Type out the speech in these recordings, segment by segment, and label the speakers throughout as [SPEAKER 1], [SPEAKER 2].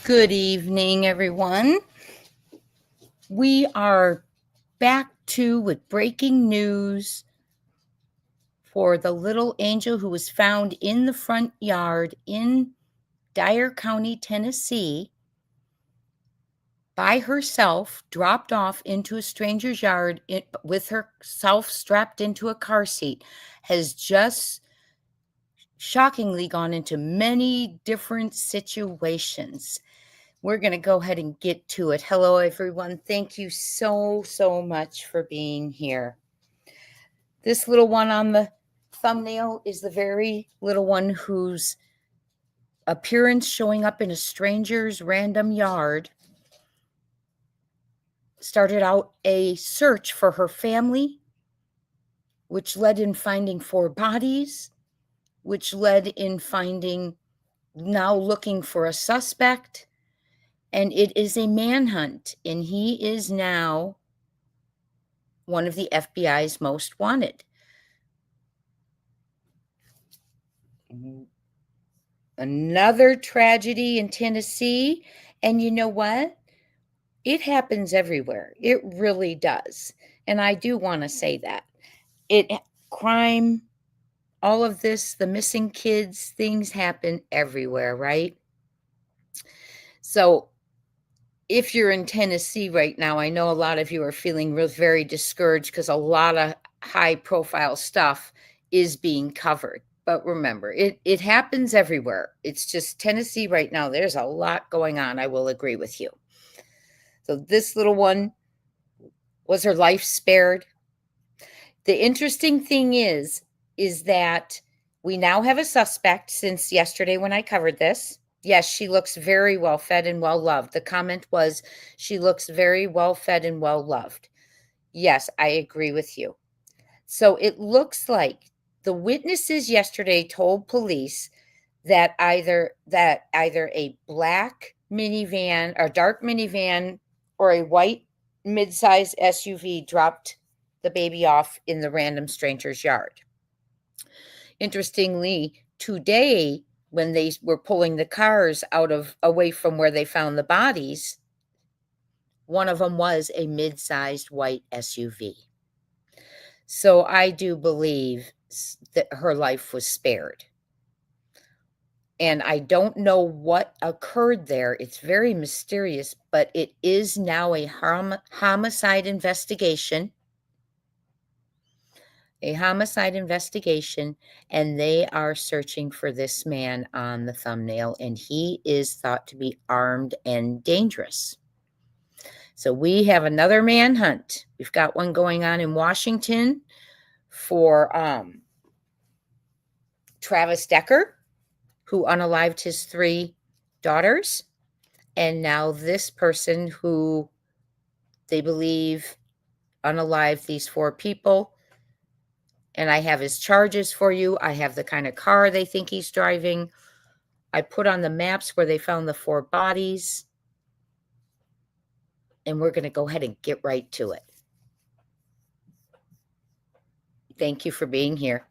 [SPEAKER 1] Good evening, everyone. We are back with breaking news for the little angel who was found in the front yard in Dyer County, Tennessee, by herself, dropped off into a stranger's yard with herself strapped into a car seat, has just shockingly gone into many different situations. We're going to go ahead and get to it. Hello, everyone. Thank you so much for being here. This little one on the thumbnail is the very little one whose appearance showing up in a stranger's random yard started out a search for her family, which led in finding 4 bodies, which led in now looking for a suspect. And it is a manhunt, and he is now one of the FBI's most wanted. Another tragedy in Tennessee, and you know what? It happens everywhere. It really does. And I do want to say that. Crime, all of this, the missing kids, things happen everywhere, right? So if you're in Tennessee right now, I know a lot of you are feeling very discouraged because a lot of high profile stuff is being covered. But remember, it happens everywhere. It's just Tennessee right now. There's a lot going on. I will agree with you. So this little one, was her life spared? The interesting thing is that we now have a suspect since yesterday when I covered this. Yes, she looks very well fed and well loved. The comment was, she looks very well fed and well loved. Yes, I agree with you. So it looks like the witnesses yesterday told police that either a black minivan or dark minivan or a white mid-size SUV dropped the baby off in the random stranger's yard. Interestingly, today, when they were pulling the cars away from where they found the bodies, one of them was a mid-sized white SUV. So I do believe that her life was spared. And I don't know what occurred there. It's very mysterious, but it is now a homicide investigation. A homicide investigation, and they are searching for this man on the thumbnail, and he is thought to be armed and dangerous. So we have another manhunt. We've got one going on in Washington for Travis Decker, who unalived his 3 daughters. And now this person who they believe unalived these 4 people. And I have his charges for you. I have the kind of car they think he's driving. I put on the maps where they found the 4 bodies. And we're going to go ahead and get right to it. Thank you for being here.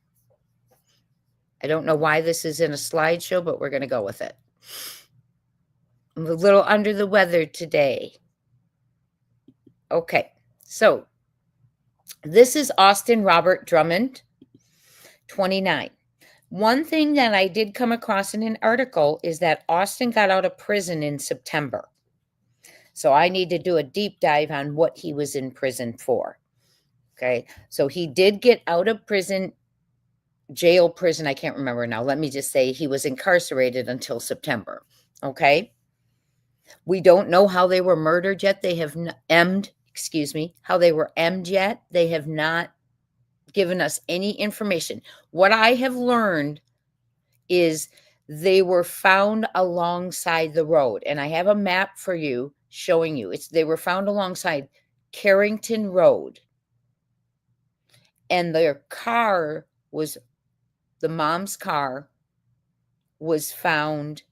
[SPEAKER 1] I don't know why this is in a slideshow, but we're going to go with it. I'm a little under the weather today. Okay, so this is Austin Robert Drummond, 29. One thing that I did come across in an article is that Austin got out of prison in September. So I need to do a deep dive on what he was in prison for. Okay, so he did get out of prison, prison, I can't remember now. Let me just say he was incarcerated until September. Okay, we don't know how they were murdered yet. They have how they were emmed yet. They have not given us any information. What I have learned is they were found alongside the road. And I have a map for you showing you. They were found alongside Carrington Road. And their car the mom's car was found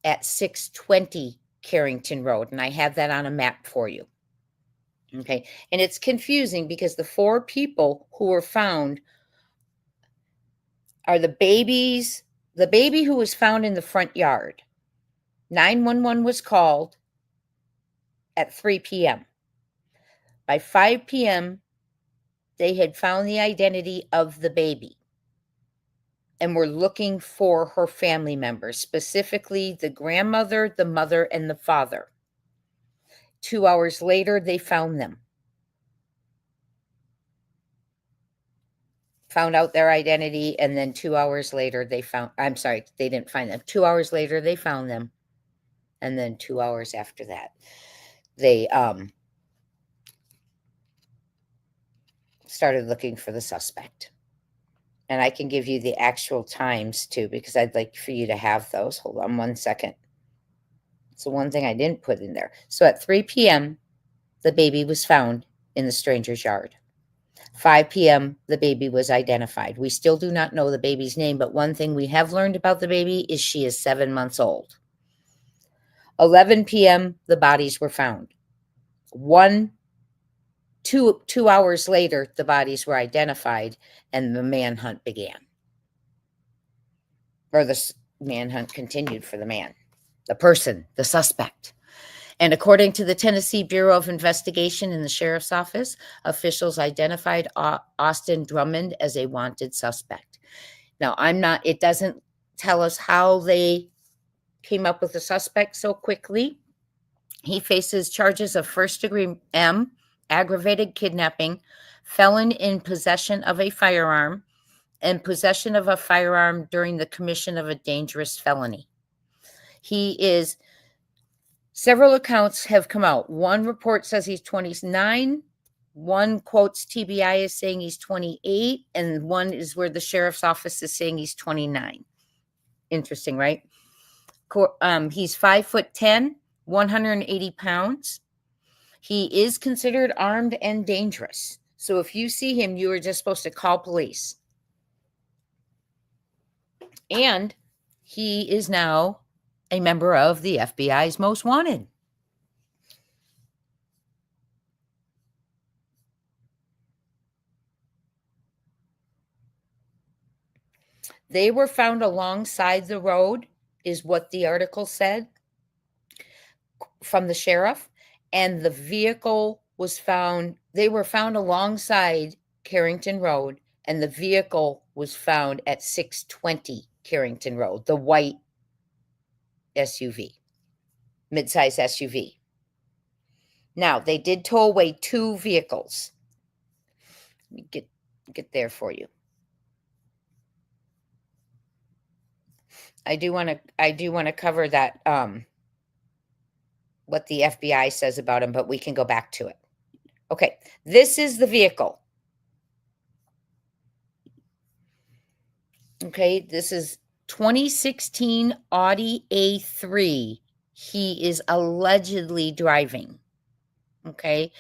[SPEAKER 1] at 620 Carrington Road. And I have that on a map for you. Okay. And it's confusing because the 4 people who were found are the babies. The baby who was found in the front yard 911 was called at 3 p.m. By 5 p.m., they had found the identity of the baby and were looking for her family members, specifically the grandmother, the mother, and the father. 2 hours later, they found them. Found out their identity, and then 2 hours later, they didn't find them. 2 hours later, they found them, and then 2 hours after that, they, started looking for the suspect. And I can give you the actual times, too, because I'd like for you to have those. Hold on 1 second. It's the one thing I didn't put in there. So at 3 p.m., the baby was found in the stranger's yard. 5 p.m., the baby was identified. We still do not know the baby's name, but one thing we have learned about the baby is she is 7 months old. 11 p.m., the bodies were found. 2 hours later, the bodies were identified, and the manhunt began. Or the manhunt continued for the man, the person, the suspect. And according to the Tennessee Bureau of Investigation in the Sheriff's Office, officials identified Austin Drummond as a wanted suspect. Now, it doesn't tell us how they came up with the suspect so quickly. He faces charges of first-degree aggravated kidnapping, felon in possession of a firearm, and possession of a firearm during the commission of a dangerous felony. Several accounts have come out. One report says he's 29. One quotes TBI as saying he's 28. And one is where the sheriff's office is saying he's 29. Interesting, right? He's 5'10", 180 pounds. He is considered armed and dangerous. So if you see him, you are just supposed to call police. And he is now a member of the FBI's Most Wanted. They were found alongside the road, is what the article said from the sheriff. And the vehicle was found, they were found alongside Carrington Road, and the vehicle was found at 620 Carrington Road, the white SUV, midsize SUV. Now, they did tow away 2 vehicles. Let me get there for you. I do want to cover that, what the FBI says about him, but we can go back to it. Okay, this is the vehicle. Okay, this is 2016 Audi A3. He is allegedly driving. Okay,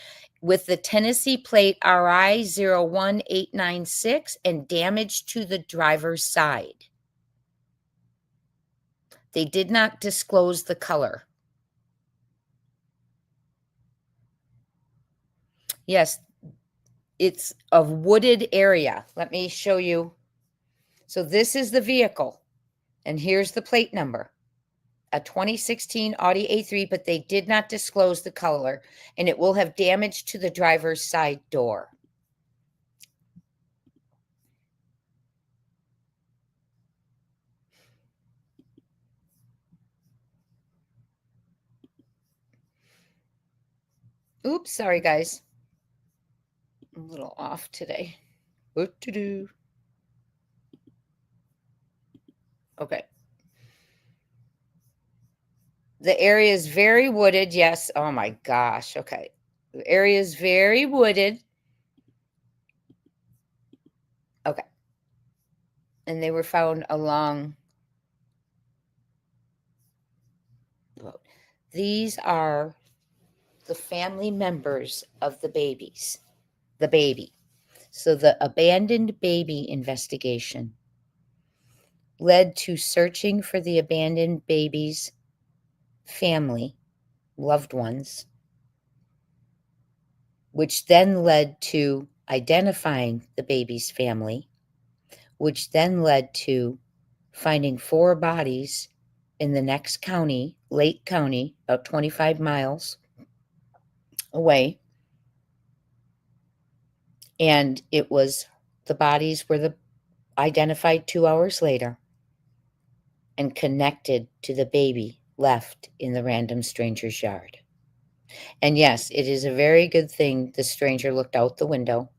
[SPEAKER 1] with the Tennessee plate RI 01896 and damage to the driver's side. They did not disclose the color. Yes, it's a wooded area. Let me show you. So this is the vehicle, and here's the plate number. A 2016 Audi A3, but they did not disclose the color, and it will have damage to the driver's side door. Oops, sorry guys. I'm a little off today. What to do? Okay. The area is very wooded. Yes. Oh my gosh. Okay. The area is very wooded. Okay. And they were found along the road. These are the family members of the babies. The baby. So the abandoned baby investigation led to searching for the abandoned baby's family, loved ones, which then led to identifying the baby's family, which then led to finding 4 bodies in the next county, Lake County, about 25 miles away. And the bodies were identified 2 hours later and connected to the baby left in the random stranger's yard. And yes, it is a very good thing the stranger looked out the window,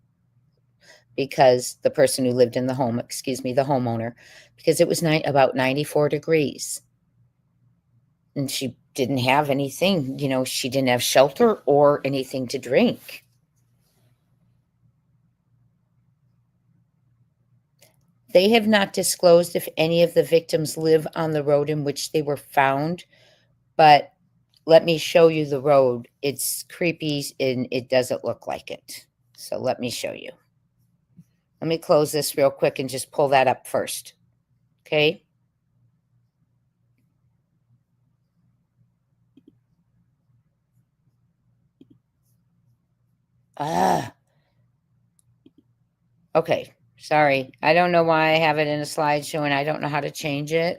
[SPEAKER 1] because the person who lived in the home, the homeowner, because it was about 94 degrees. And she didn't have anything, she didn't have shelter or anything to drink. They have not disclosed if any of the victims live on the road in which they were found, but let me show you the road. It's creepy and it doesn't look like it. So let me show you. Let me close this real quick and just pull that up first. Okay. Okay. Sorry. I don't know why I have it in a slideshow and I don't know how to change it.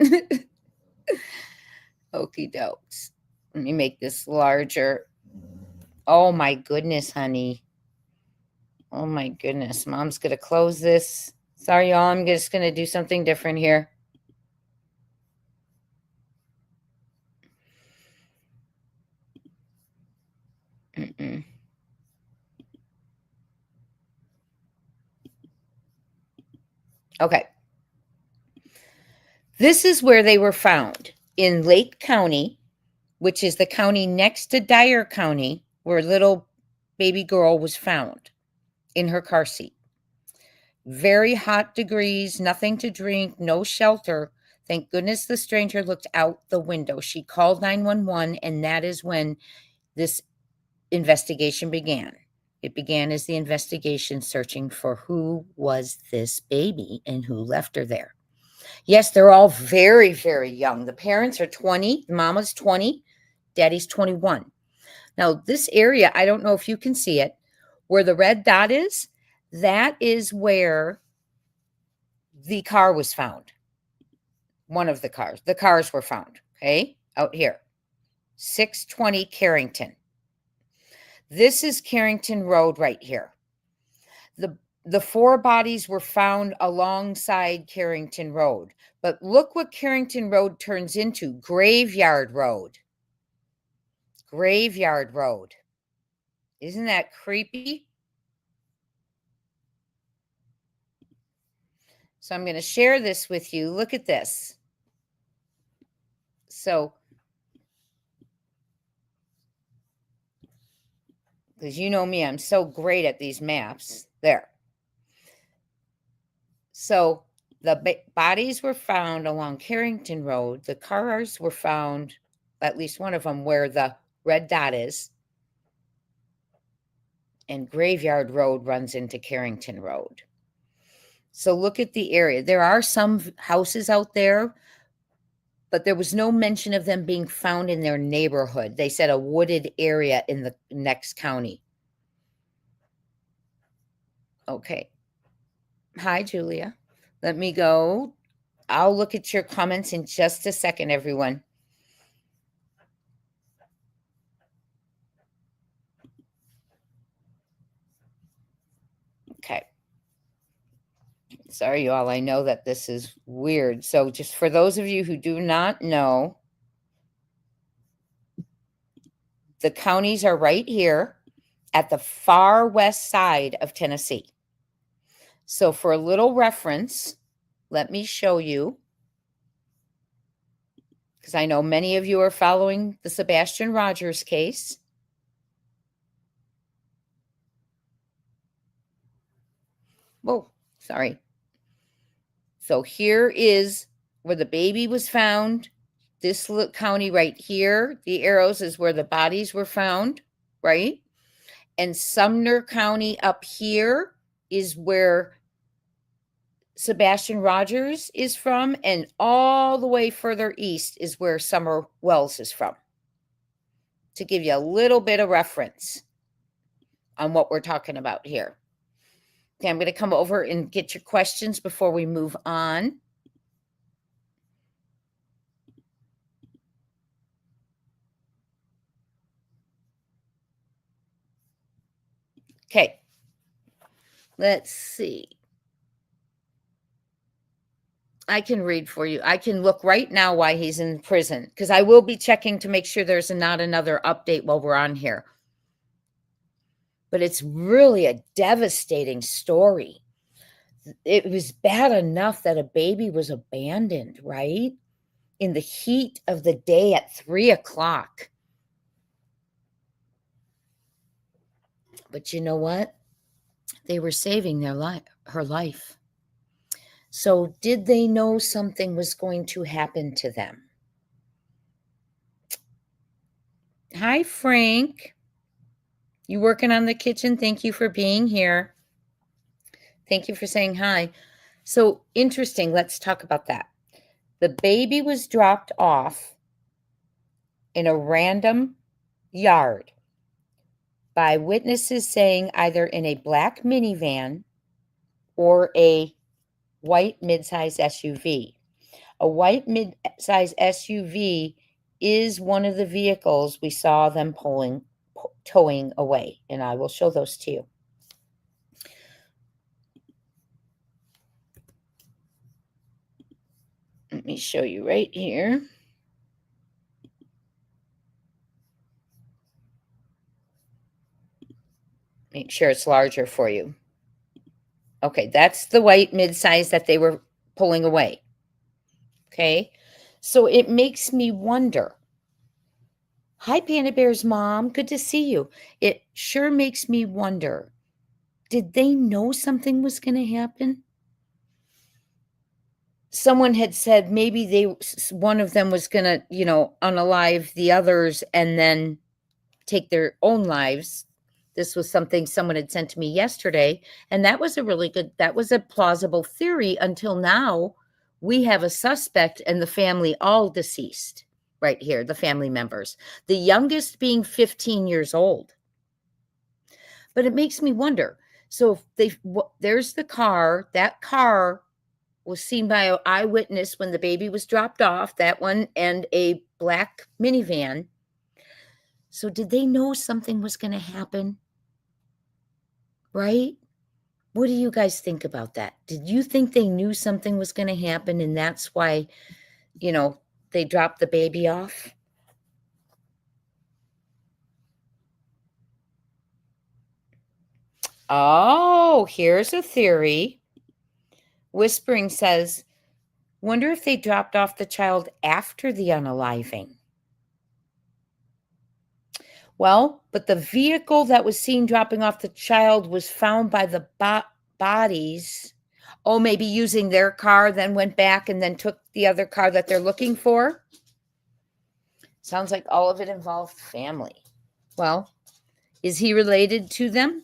[SPEAKER 1] Okie dokes. Let me make this larger. Oh my goodness, honey. Oh my goodness. Mom's going to close this. Sorry, y'all. I'm just going to do something different here. Okay. This is where they were found, in Lake County, which is the county next to Dyer County, where little baby girl was found in her car seat. Very hot degrees, nothing to drink, no shelter. Thank goodness the stranger looked out the window. She called 911, and that is when this investigation began. It began as the investigation searching for who was this baby and who left her there. Yes, they're all very, very young. The parents are 20, the mama's 20, daddy's 21. Now, this area, I don't know if you can see it, where the red dot is, that is where the car was found. One of the cars were found, okay, out here. 620 Carrington. This is Carrington Road right here. The 4 bodies were found alongside Carrington Road. But look what Carrington Road turns into. Graveyard Road. Graveyard Road. Isn't that creepy? So I'm going to share this with you. Look at this. So, because you know me, I'm so great at these maps. There. So the bodies were found along Carrington Road. The cars were found, at least one of them, where the red dot is. And Graveyard Road runs into Carrington Road. So look at the area. There are some houses out there, but there was no mention of them being found in their neighborhood. They said a wooded area in the next county. Okay. Hi, Julia. Let me go. I'll look at your comments in just a second, everyone. Okay. Sorry, y'all. I know that this is weird. So just for those of you who do not know, the counties are right here at the far west side of Tennessee. So for a little reference, let me show you, because I know many of you are following the Sebastian Rogers case. Oh, sorry. So here is where the baby was found. This county right here, the arrows is where the bodies were found, right? And Sumner County up here is where Sebastian Rogers is from, and all the way further east is where Summer Wells is from, to give you a little bit of reference on what we're talking about here. Okay, I'm going to come over and get your questions before we move on. Okay. Let's see. I can read for you. I can look right now why he's in prison, because I will be checking to make sure there's not another update while we're on here. But it's really a devastating story. It was bad enough that a baby was abandoned, right? In the heat of the day at 3 o'clock. But you know what? They were saving her life. So did they know something was going to happen to them? Hi, Frank. You working on the kitchen? Thank you for being here. Thank you for saying hi. So interesting. Let's talk about that. The baby was dropped off in a random yard by witnesses saying either in a black minivan or a white midsize SUV. A white midsize SUV is one of the vehicles we saw them towing away, and I will show those to you. Let me show you right here. Make sure it's larger for you. Okay, that's the white midsize that they were pulling away. Okay, so it makes me wonder. Hi, Panda Bear's mom. Good to see you. It sure makes me wonder. Did they know something was going to happen? Someone had said maybe one of them was going to, unalive the others and then take their own lives. This was something someone had sent to me yesterday, and that was a plausible theory until now. We have a suspect and the family all deceased right here, the family members, the youngest being 15 years old. But it makes me wonder. So if there's the car, that car was seen by an eyewitness when the baby was dropped off, that one, and a black minivan. So did they know something was going to happen? Right? What do you guys think about that? Did you think they knew something was going to happen and that's why, they dropped the baby off? Oh, here's a theory. Whispering says, wonder if they dropped off the child after the unaliving. Well, but the vehicle that was seen dropping off the child was found by the bodies. Oh, maybe using their car, then went back and then took the other car that they're looking for. Sounds like all of it involved family. Well, is he related to them?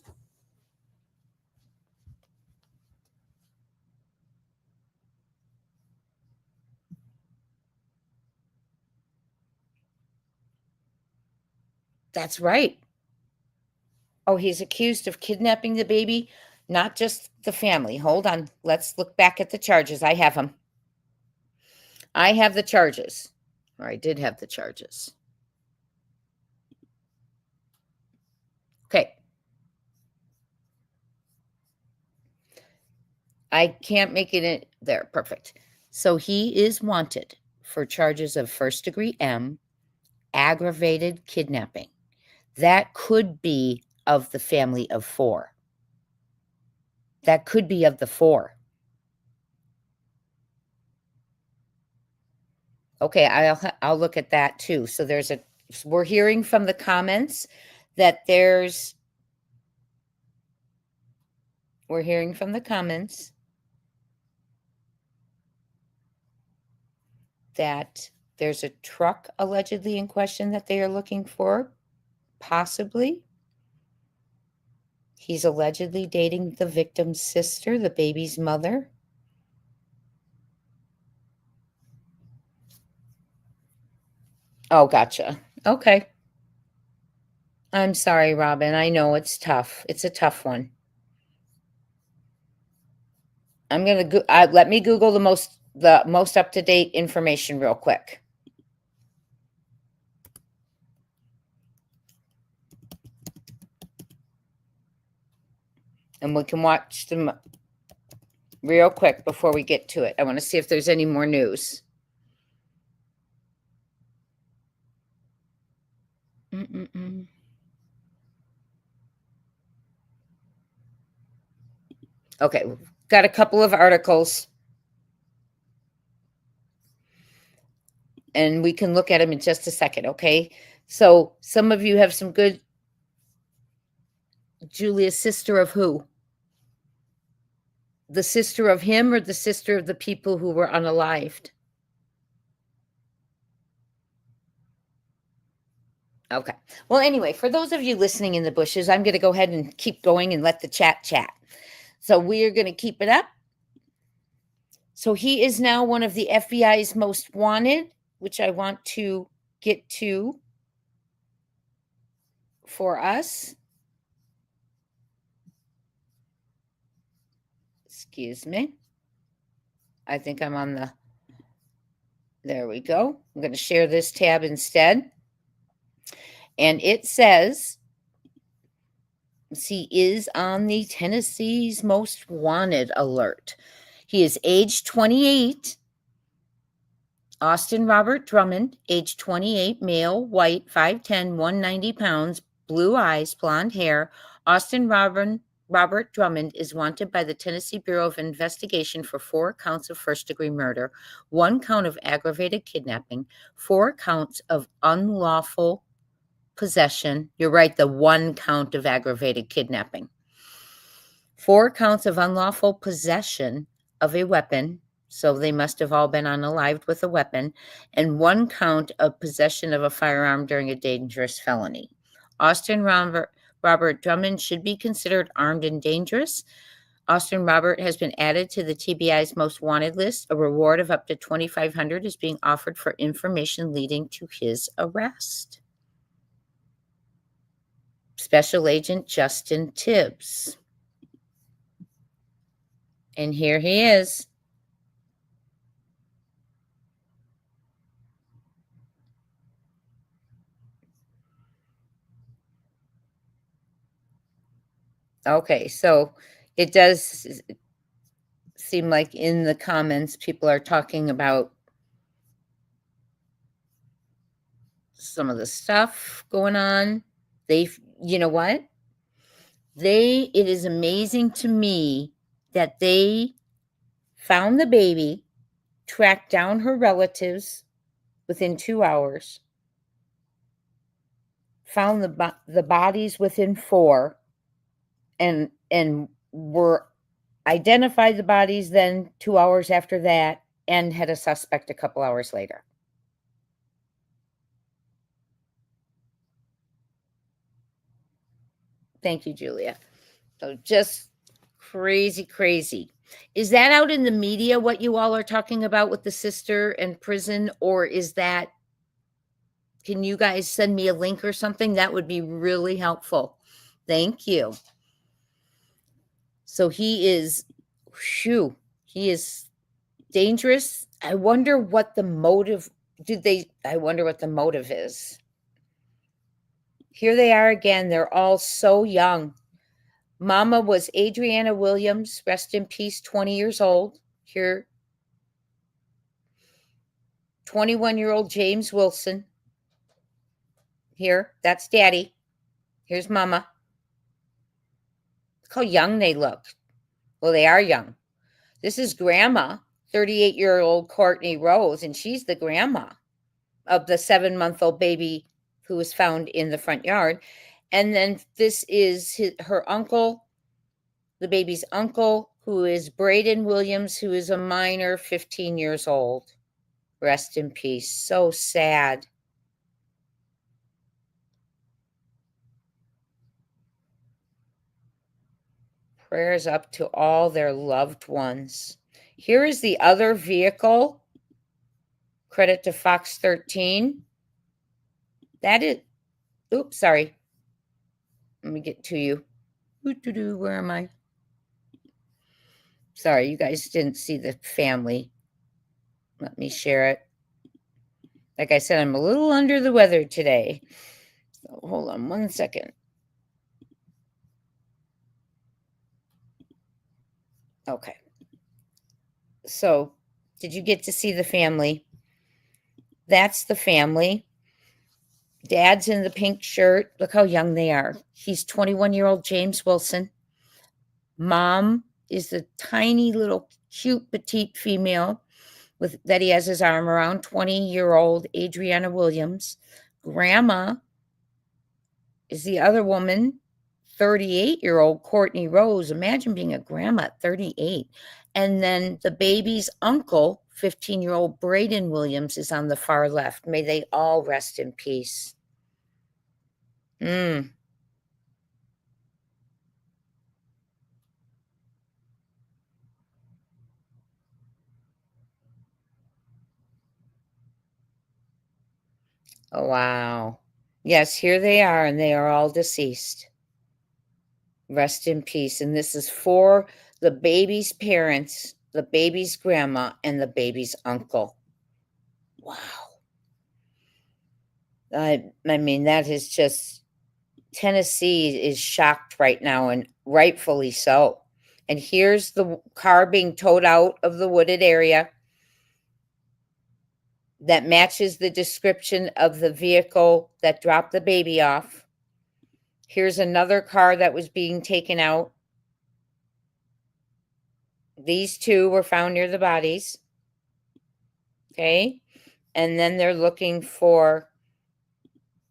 [SPEAKER 1] That's right. Oh, he's accused of kidnapping the baby, not just the family. Hold on. Let's look back at the charges. I have them. I have the charges. Or I did have the charges. Okay. I can't make it in there. Perfect. So he is wanted for charges of first-degree M, aggravated kidnapping. That could be of the family of 4. That could be of the 4. Okay, I'll look at that too. So we're hearing from the comments that we're hearing from the comments that there's a truck allegedly in question that they are looking for, possibly. He's allegedly dating the victim's sister, the baby's mother. Oh, gotcha. Okay. I'm sorry, Robin. I know it's tough. It's a tough one. I'm gonna let me Google the most up-to-date information real quick. And we can watch them real quick before we get to it. I want to see if there's any more news. Okay, we've got a couple of articles, and we can look at them in just a second, okay? So some of you have some good. Julia, sister of who? The sister of him or the sister of the people who were unalived? Okay. Well, anyway, for those of you listening in the bushes, I'm going to go ahead and keep going and let the chat. So we are going to keep it up. So he is now one of the FBI's most wanted, which I want to get to for us. Excuse me. I think I'm on the, there we go. I'm going to share this tab instead. And it says, he is on the Tennessee's most wanted alert. He is age 28. Austin Robert Drummond, age 28, male, white, 5'10", 190 pounds, blue eyes, blonde hair. Austin Robert Drummond is wanted by the Tennessee Bureau of Investigation for 4 counts of first-degree murder, 1 count of aggravated kidnapping, 4 counts of unlawful possession. You're right, the 1 count of aggravated kidnapping. 4 counts of unlawful possession of a weapon, so they must have all been unalived with a weapon, and 1 count of possession of a firearm during a dangerous felony. Austin Robert Drummond should be considered armed and dangerous. Austin Robert has been added to the TBI's most wanted list. A reward of up to $2,500 is being offered for information leading to his arrest. Special Agent Justin Tibbs. And here he is. Okay, so it does seem like in the comments people are talking about some of the stuff going on. You know what? It is amazing to me that they found the baby, tracked down her relatives within 2 hours, found the bodies within 4, and were identified the bodies then 2 hours after that, and had a suspect a couple hours later. Thank you, Julia. So just crazy. Is that out in the media, what you all are talking about with the sister and prison, or is that, can you guys send me a link or something? That would be really helpful. Thank you. So he is dangerous. I wonder what the motive, I wonder what the motive is. Here they are again. They're all so young. Mama was Adriana Williams, rest in peace, 20 years old. Here, 21-year-old James Wilson. Here, that's Daddy. Here's Mama. Look how young they look. Well, they are young. This is Grandma, 38-year-old Courtney Rose, and she's the grandma of the 7-month-old baby who was found in the front yard. And then this is her uncle, the baby's uncle, who is Braden Williams, who is a minor, 15 years old. Rest in peace. So sad. Prayers up to all their loved ones. Here is the other vehicle. Credit to Fox 13. That is, oops, sorry. Let me get to you. Where am I? Sorry, you guys didn't see the family. Let me share it. Like I said, I'm a little under the weather today. So hold on 1 second. Okay. So, did you get to see the family? That's the family. Dad's in the pink shirt. Look how young they are. He's 21-year-old James Wilson. Mom is the tiny little cute petite female with that he has his arm around, 20-year-old Adriana Williams. Grandma is the other woman, 38-year-old Courtney Rose. Imagine being a grandma at 38. And then the baby's uncle, 15-year-old Braden Williams, is on the far left. May they all rest in peace. Mm. Oh, wow. Yes, here they are, and they are all deceased. Rest in peace. And this is for the baby's parents, the baby's grandma, and the baby's uncle. Wow. I mean, that is just Tennessee is shocked right now, and rightfully so. And here's the car being towed out of the wooded area that matches the description of the vehicle that dropped the baby off. Here's another car that was being taken out. These two were found near the bodies. Okay. And then they're looking for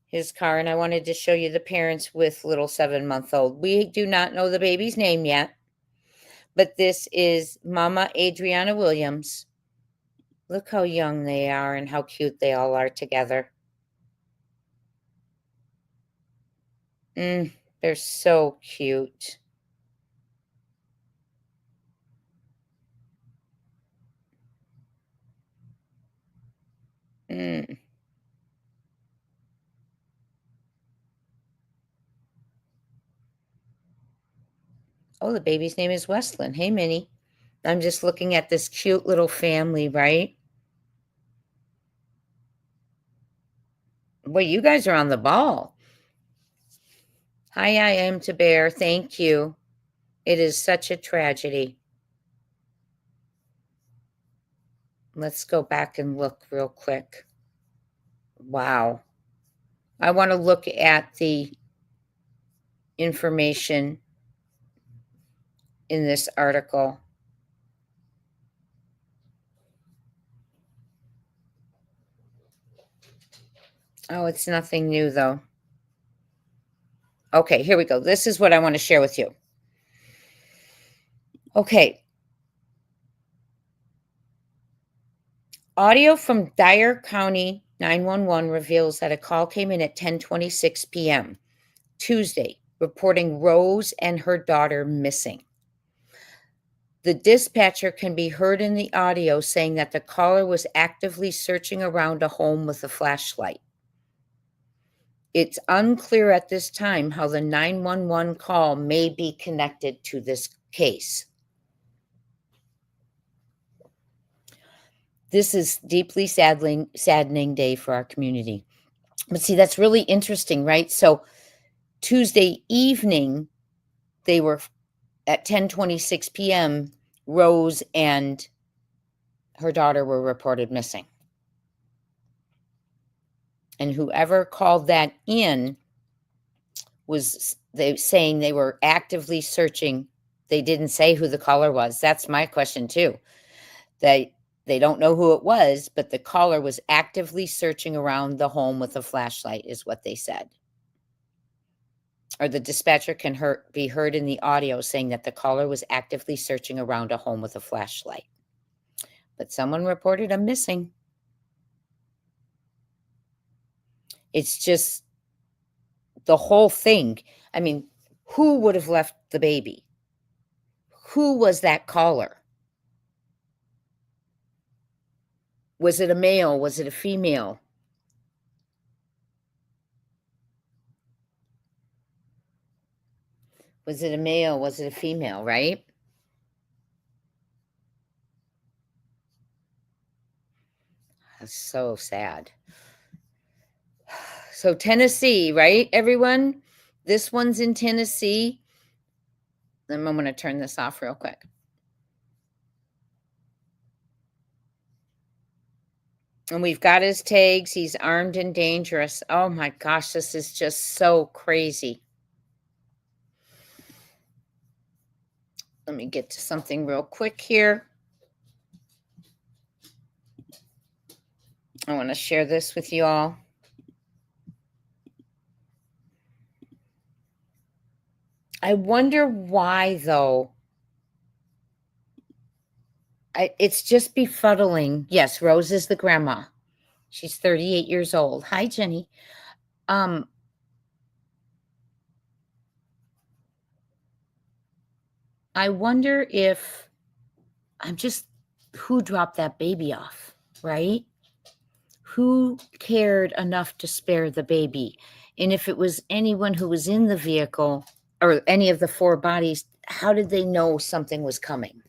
[SPEAKER 1] his car. And I wanted to show you the parents with little 7-month-old. We do not know the baby's name yet, but this is Mama Adriana Williams. Look how young they are and how cute they all are together. They're so cute. Oh, the baby's name is Westlin. Hey, Minnie. I'm just looking at this cute little family, right? Well, you guys are on the ball. Hi, I am to bear. Thank you. It is such a tragedy. Let's go back and look real quick. Wow. I want to look at the information in this article. Oh, it's nothing new, though. Okay, here we go. This is what I want to share with you. Okay. Audio from Dyer County 911 reveals that a call came in at 10:26 p.m. Tuesday, reporting Rose and her daughter missing. The dispatcher can be heard in the audio saying that the caller was actively searching around a home with a flashlight. It's unclear at this time how the 911 call may be connected to this case. This is deeply saddening day for our community. But see, that's really interesting, right? So Tuesday evening, they were at 10:26 p.m., Rose and her daughter were reported missing. And whoever called that in was saying they were actively searching. They didn't say who the caller was. That's my question too. They don't know who it was, but the caller was actively searching around the home with a flashlight, is what they said. Or the dispatcher can be heard in the audio saying that the caller was actively searching around a home with a flashlight. But someone reported them missing. It's just the whole thing. I mean, who would have left the baby? Who was that caller? Was it a male? Was it a female? Was it a male? Was it a female, right? That's so sad. So Tennessee, right, everyone? This one's in Tennessee. Then I'm going to turn this off real quick. And we've got his tags. He's armed and dangerous. Oh my gosh, this is just so crazy. Let me get to something real quick here. I want to share this with you all. I wonder why, though. It's just befuddling. Yes, Rose is the grandma. She's 38 years old. Hi, Jenny. I wonder if who dropped that baby off, right? Who cared enough to spare the baby? And if it was anyone who was in the vehicle or any of the four bodies, how did they know something was coming?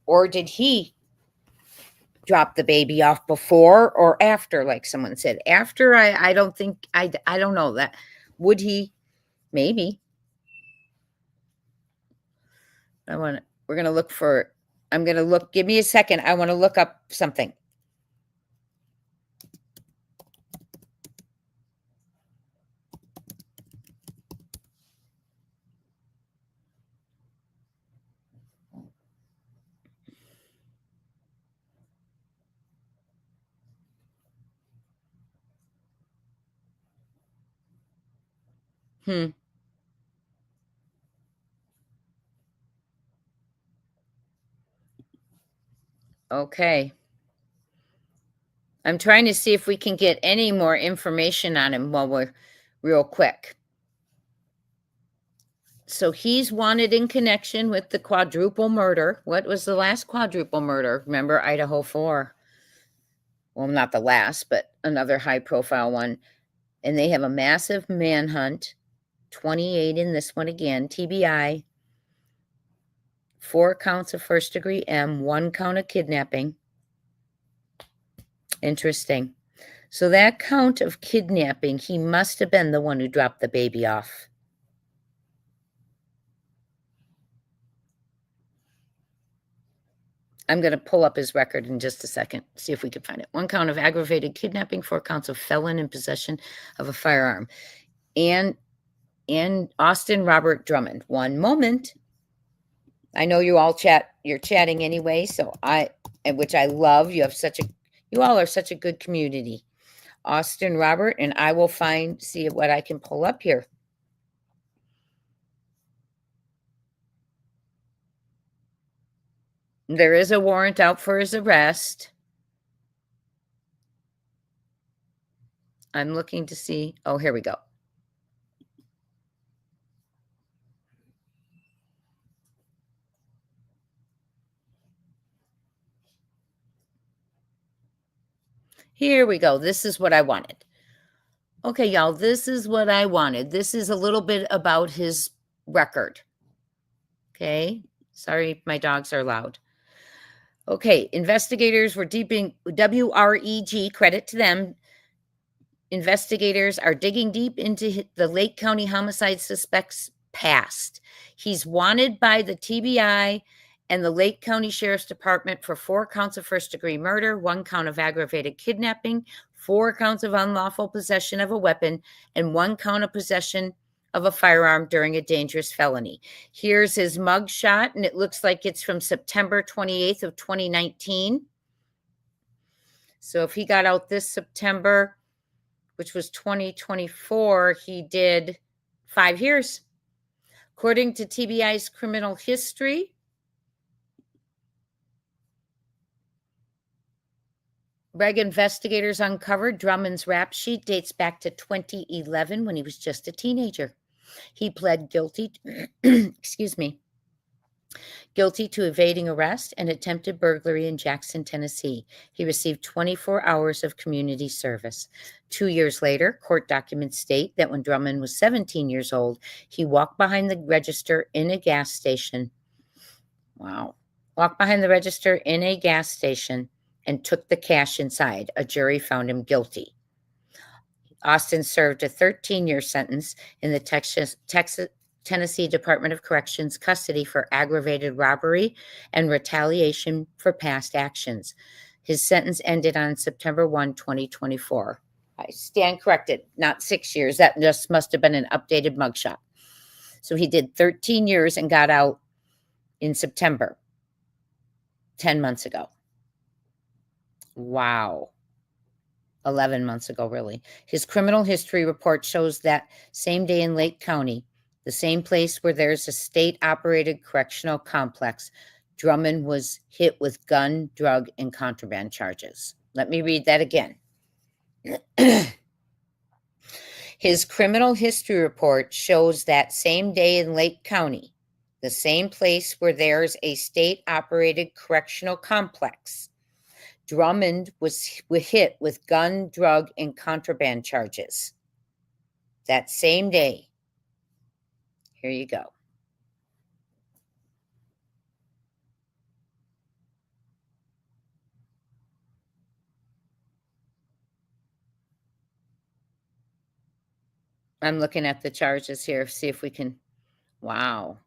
[SPEAKER 1] Or did he drop the baby off before or after, like someone said? After, I don't think, I don't know that. Would he? Maybe. We're going to look for, I'm going to look, give me a second. I want to look up something. Okay. I'm trying to see if we can get any more information on him while we're real quick. So he's wanted in connection with the quadruple murder. What was the last quadruple murder? Remember Idaho 4? Well, not the last, but another high profile one. And they have a massive manhunt, 28 in this one again, TBI, 4 counts of first degree M, 1 count of kidnapping. Interesting. So that count of kidnapping, he must have been the one who dropped the baby off. I'm going to pull up his record in just a second, see if we can find it. 1 count of aggravated kidnapping, 4 counts of felon in possession of a firearm. And Austin Robert Drummond. One moment. I know you all you're chatting anyway, so which I love. You all are such a good community. Austin Robert, and I will see what I can pull up here. There is a warrant out for his arrest. I'm looking to see. Oh, here we go. Here we go. This is what I wanted. Okay, y'all, this is what I wanted. This is a little bit about his record. Okay. Sorry, my dogs are loud. Okay, investigators were deeping WREG, credit to them. Investigators are digging deep into the Lake County homicide suspect's past. He's wanted by the TBI and the Lake County Sheriff's Department for 4 counts of first-degree murder, 1 count of aggravated kidnapping, 4 counts of unlawful possession of a weapon, and 1 count of possession of a firearm during a dangerous felony. Here's his mug shot, and it looks like it's from September 28th of 2019. So if he got out this September, which was 2024, he did 5 years. According to TBI's criminal history, Reg investigators uncovered Drummond's rap sheet dates back to 2011 when he was just a teenager. He pled guilty, guilty to evading arrest and attempted burglary in Jackson, Tennessee. He received 24 hours of community service. 2 years later, court documents state that when Drummond was 17 years old, he walked behind the register in a gas station. Wow. Walked behind the register in a gas station and took the cash inside. A jury found him guilty. Austin served a 13-year sentence in the Tennessee Department of Corrections custody for aggravated robbery and retaliation for past actions. His sentence ended on September 1, 2024. I stand corrected, not 6 years. That just must have been an updated mugshot. So he did 13 years and got out in September, 10 months ago. Wow. 11 months ago, really. His criminal history report shows that same day in Lake County, the same place where there's a state-operated correctional complex, Drummond was hit with gun, drug, and contraband charges. Let me read that again. His criminal history report shows that same day in Lake County, the same place where there's a state-operated correctional complex, Drummond was hit with gun, drug, and contraband charges. That same day. Here you go. I'm looking at the charges here, see if we can. Wow.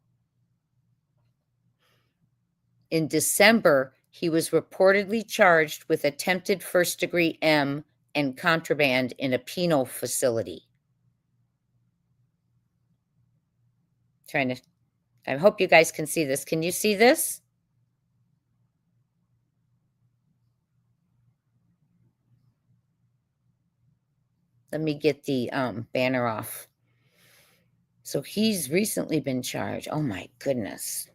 [SPEAKER 1] In December, he was reportedly charged with attempted first-degree M and contraband in a penal facility. I hope you guys can see this. Can you see this? Let me get the banner off. So he's recently been charged. Oh my goodness.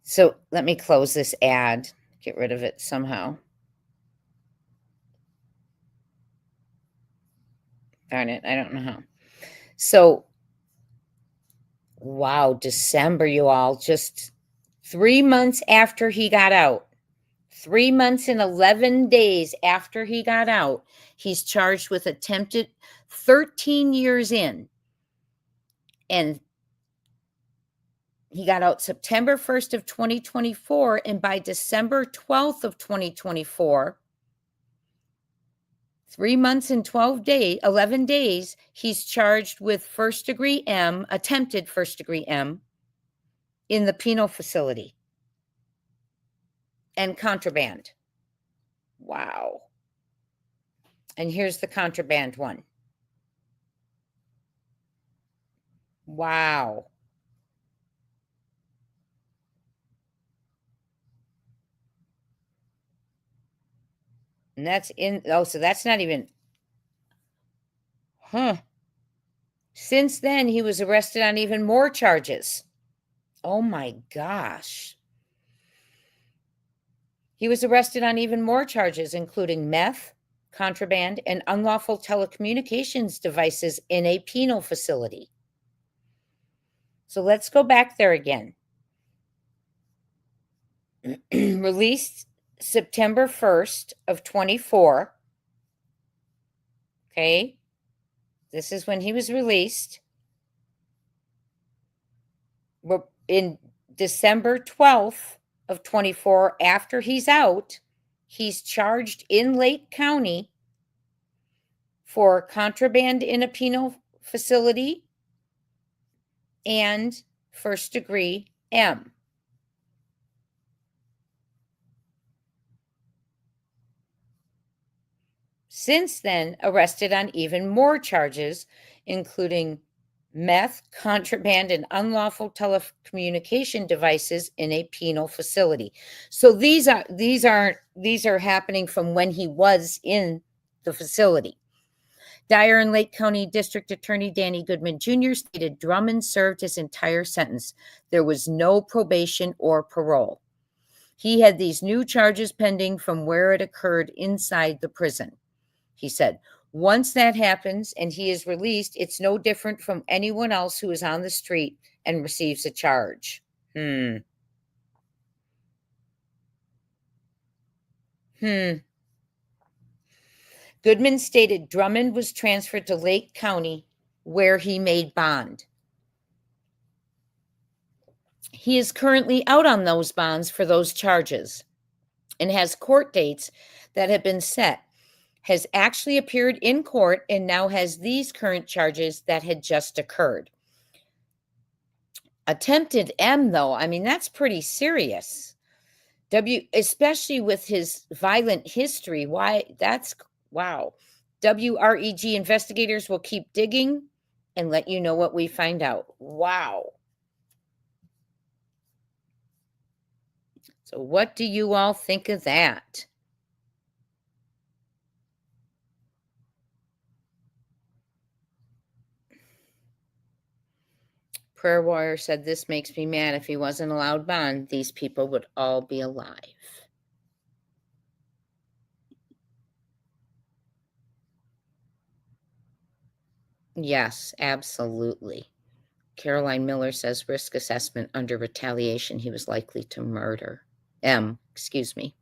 [SPEAKER 1] So let me close this ad, get rid of it somehow. Darn it, I don't know how. So, wow, December, you all, just 3 months after he got out, 3 months and 11 days after he got out, he's charged with attempted 13 years in. And he got out September 1st of 2024, and by December 12th of 2024, 3 months and 11 days, he's charged with first-degree M, attempted first-degree M, in the penal facility and contraband. Wow. And here's the contraband one. Wow. And that's so that's not even, Since then, he was arrested on even more charges. Oh my gosh. He was arrested on even more charges, including meth, contraband, and unlawful telecommunications devices in a penal facility. So let's go back there again. Released September 1st of 24. Okay. This is when he was released. In December 12th of 24, after he's out, he's charged in Lake County for contraband in a penal facility and first-degree M. Since then, arrested on even more charges, including meth, contraband, and unlawful telecommunication devices in a penal facility. So these are happening from when he was in the facility. Dyer and Lake County District Attorney Danny Goodman Jr. stated Drummond served his entire sentence. There was no probation or parole. He had these new charges pending from where it occurred inside the prison. He said, once that happens and he is released, it's no different from anyone else who is on the street and receives a charge. Goodman stated Drummond was transferred to Lake County where he made bond. He is currently out on those bonds for those charges and has court dates that have been set, has actually appeared in court, and now has these current charges that had just occurred. Attempted M, though, I mean, that's pretty serious. Especially with his violent history. Wow. WREG investigators will keep digging and let you know what we find out. Wow. So what do you all think of that? Prayer Warrior said, "This makes me mad. If he wasn't allowed bond, these people would all be alive." Yes, absolutely. Caroline Miller says, "Risk assessment under retaliation. He was likely to murder." Excuse me.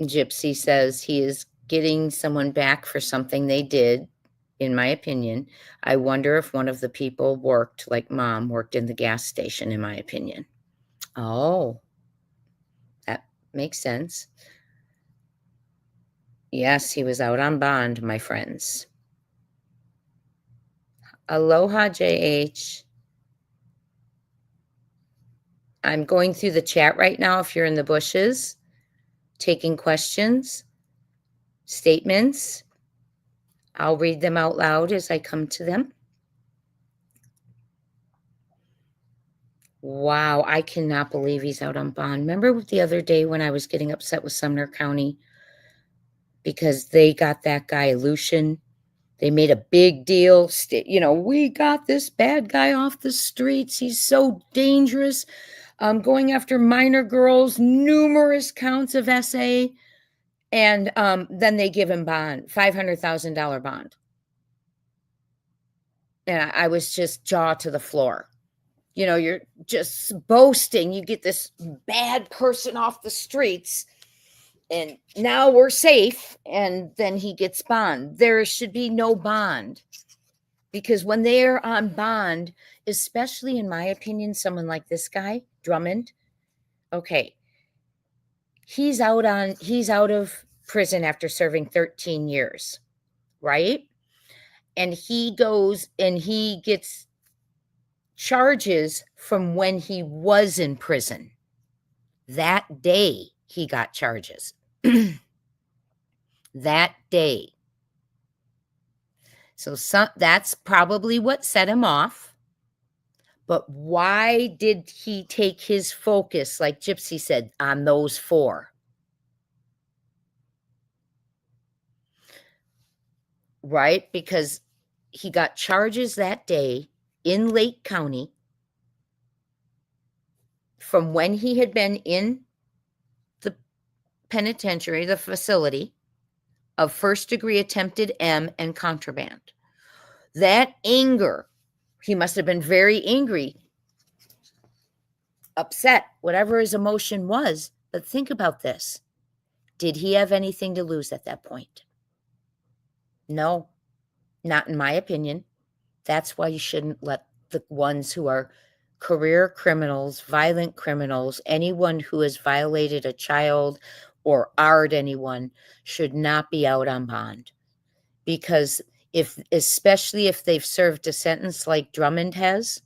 [SPEAKER 1] Gypsy says, "He is getting someone back for something they did, in my opinion. I wonder if one of the people worked, like mom worked in the gas station, in my opinion." Oh, that makes sense. Yes, he was out on bond, my friends. Aloha, JH. I'm going through the chat right now if you're in the bushes, taking questions, statements. I'll read them out loud as I come to them. Wow, I cannot believe he's out on bond. Remember the other day when I was getting upset with Sumner County because they got that guy Lucian? They made a big deal. We got this bad guy off the streets. He's so dangerous. Going after minor girls, numerous counts of SA. And then they give him bond, $500,000 bond. And I was just jaw to the floor. You're just boasting. You get this bad person off the streets, and now we're safe. And then he gets bond. There should be no bond, because when they're on bond, especially in my opinion, someone like this guy, Drummond, okay, he's out of prison after serving 13 years, right? And he goes and he gets charges from when he was in prison. That day he got charges. That day. So that's probably what set him off. But why did he take his focus, like Gypsy said, on those four? Right? Because he got charges that day in Lake County from when he had been in the penitentiary, the facility, of first-degree attempted M and contraband. That anger, he must have been very angry, upset, whatever his emotion was. But think about this. Did he have anything to lose at that point? No, not in my opinion. That's why you shouldn't let the ones who are career criminals, violent criminals, anyone who has violated a child or AR'd anyone should not be out on bond. Because especially if they've served a sentence like Drummond has,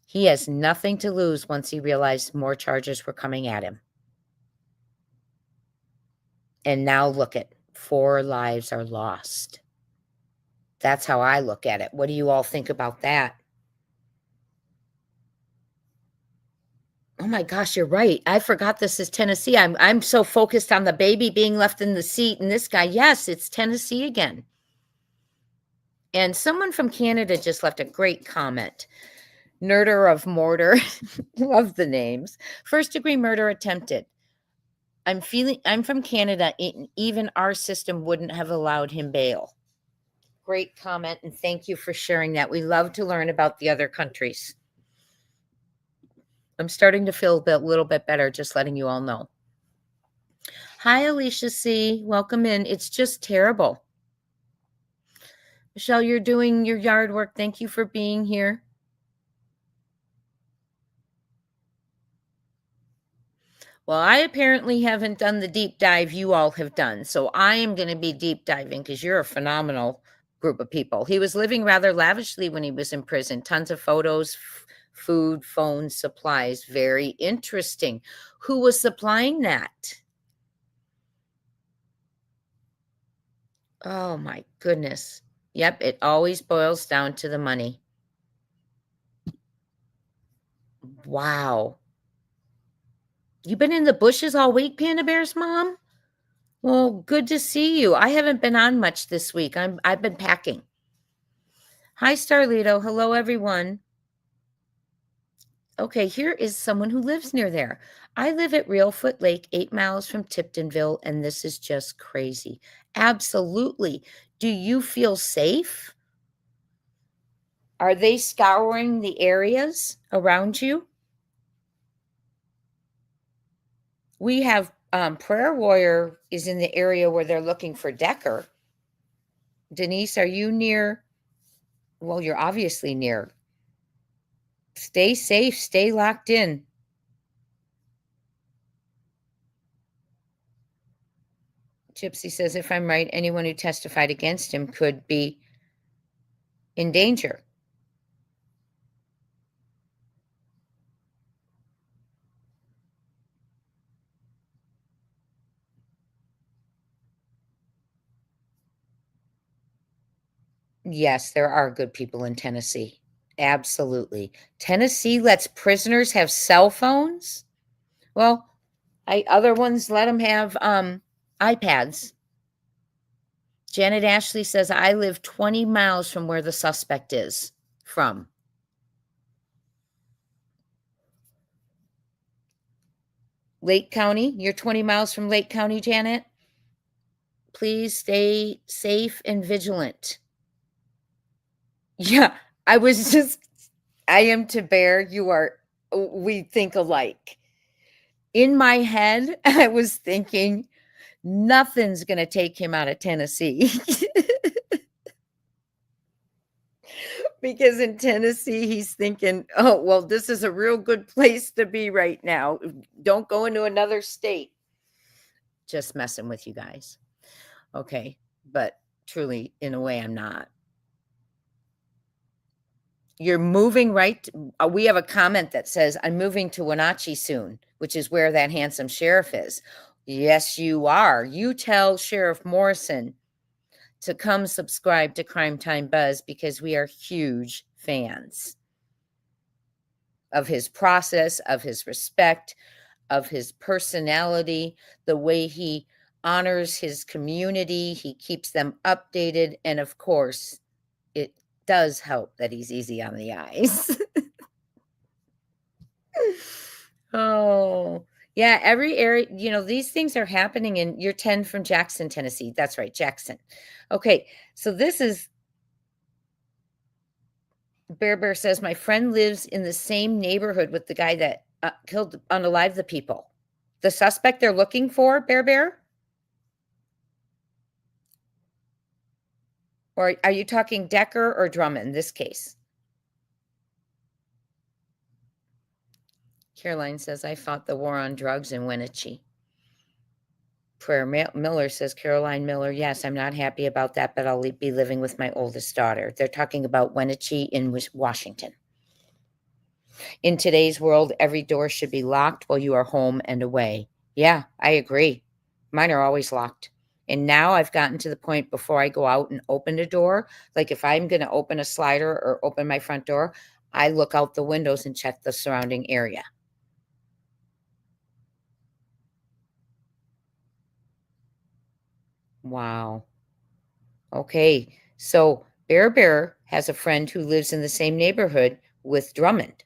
[SPEAKER 1] he has nothing to lose once he realized more charges were coming at him. And now look at 4 lives are lost. That's how I look at it. What do you all think about that? Oh my gosh, you're right. I forgot this is Tennessee. I'm so focused on the baby being left in the seat and this guy. Yes, it's Tennessee again. And someone from Canada just left a great comment. Nerder of Mortar. Love the names. First-degree murder attempted. I'm from Canada. Even our system wouldn't have allowed him bail. Great comment, and thank you for sharing that. We love to learn about the other countries. I'm starting to feel a little bit better, just letting you all know. Hi, Alicia C. Welcome in. It's just terrible. Michelle, you're doing your yard work. Thank you for being here. Well, I apparently haven't done the deep dive you all have done, so I am going to be deep diving because you're a phenomenal group of people. He was living rather lavishly when he was in prison. Tons of photos, food, phones, supplies. Very interesting. Who was supplying that? Oh my goodness. Yep, it always boils down to the money. Wow. You been in the bushes all week, Panda Bear's mom? Well, good to see you. I haven't been on much this week. I've been packing. Hi, Starlito. Hello, everyone. Okay, here is someone who lives near there. I live at Reelfoot Lake, 8 miles from Tiptonville, and this is just crazy. Absolutely. Do you feel safe? Are they scouring the areas around you? We have Prayer Warrior is in the area where they're looking for Decker. Denise, are you near? Well, you're obviously near. Stay safe, stay locked in. Gypsy says, if I'm right, anyone who testified against him could be in danger. Yes, there are good people in Tennessee. Absolutely. Tennessee lets prisoners have cell phones? Well, other ones let them have iPads. Janet Ashley says, I live 20 miles from where the suspect is from. Lake County? You're 20 miles from Lake County, Janet? Please stay safe and vigilant. Yeah, I am to bear. We think alike. In my head, I was thinking, nothing's going to take him out of Tennessee. Because in Tennessee, he's thinking, oh, well, this is a real good place to be right now. Don't go into another state. Just messing with you guys. Okay. But truly, in a way, I'm not. You're moving right. We have a comment that says, I'm moving to Wenatchee soon, which is where that handsome sheriff is. Yes, you are. You tell Sheriff Morrison to come subscribe to Crime Time Buzz because we are huge fans of his process, of his respect, of his personality, the way he honors his community, he keeps them updated, and of course, it does help that he's easy on the eyes. Oh, yeah, every area, these things are happening in you're 10 from Jackson, Tennessee. That's right, Jackson. Okay, so this is Bear says, my friend lives in the same neighborhood with the guy that killed, unalived the people. The suspect they're looking for, Bear? Or are you talking Decker or Drummond in this case? Caroline says, I fought the war on drugs in Wenatchee. Prayer Miller says, Caroline Miller, yes, I'm not happy about that, but I'll be living with my oldest daughter. They're talking about Wenatchee in Washington. In today's world, every door should be locked while you are home and away. Yeah, I agree. Mine are always locked. And now I've gotten to the point before I go out and open a door, like if I'm going to open a slider or open my front door, I look out the windows and check the surrounding area. Wow. Okay. So Bear has a friend who lives in the same neighborhood with Drummond.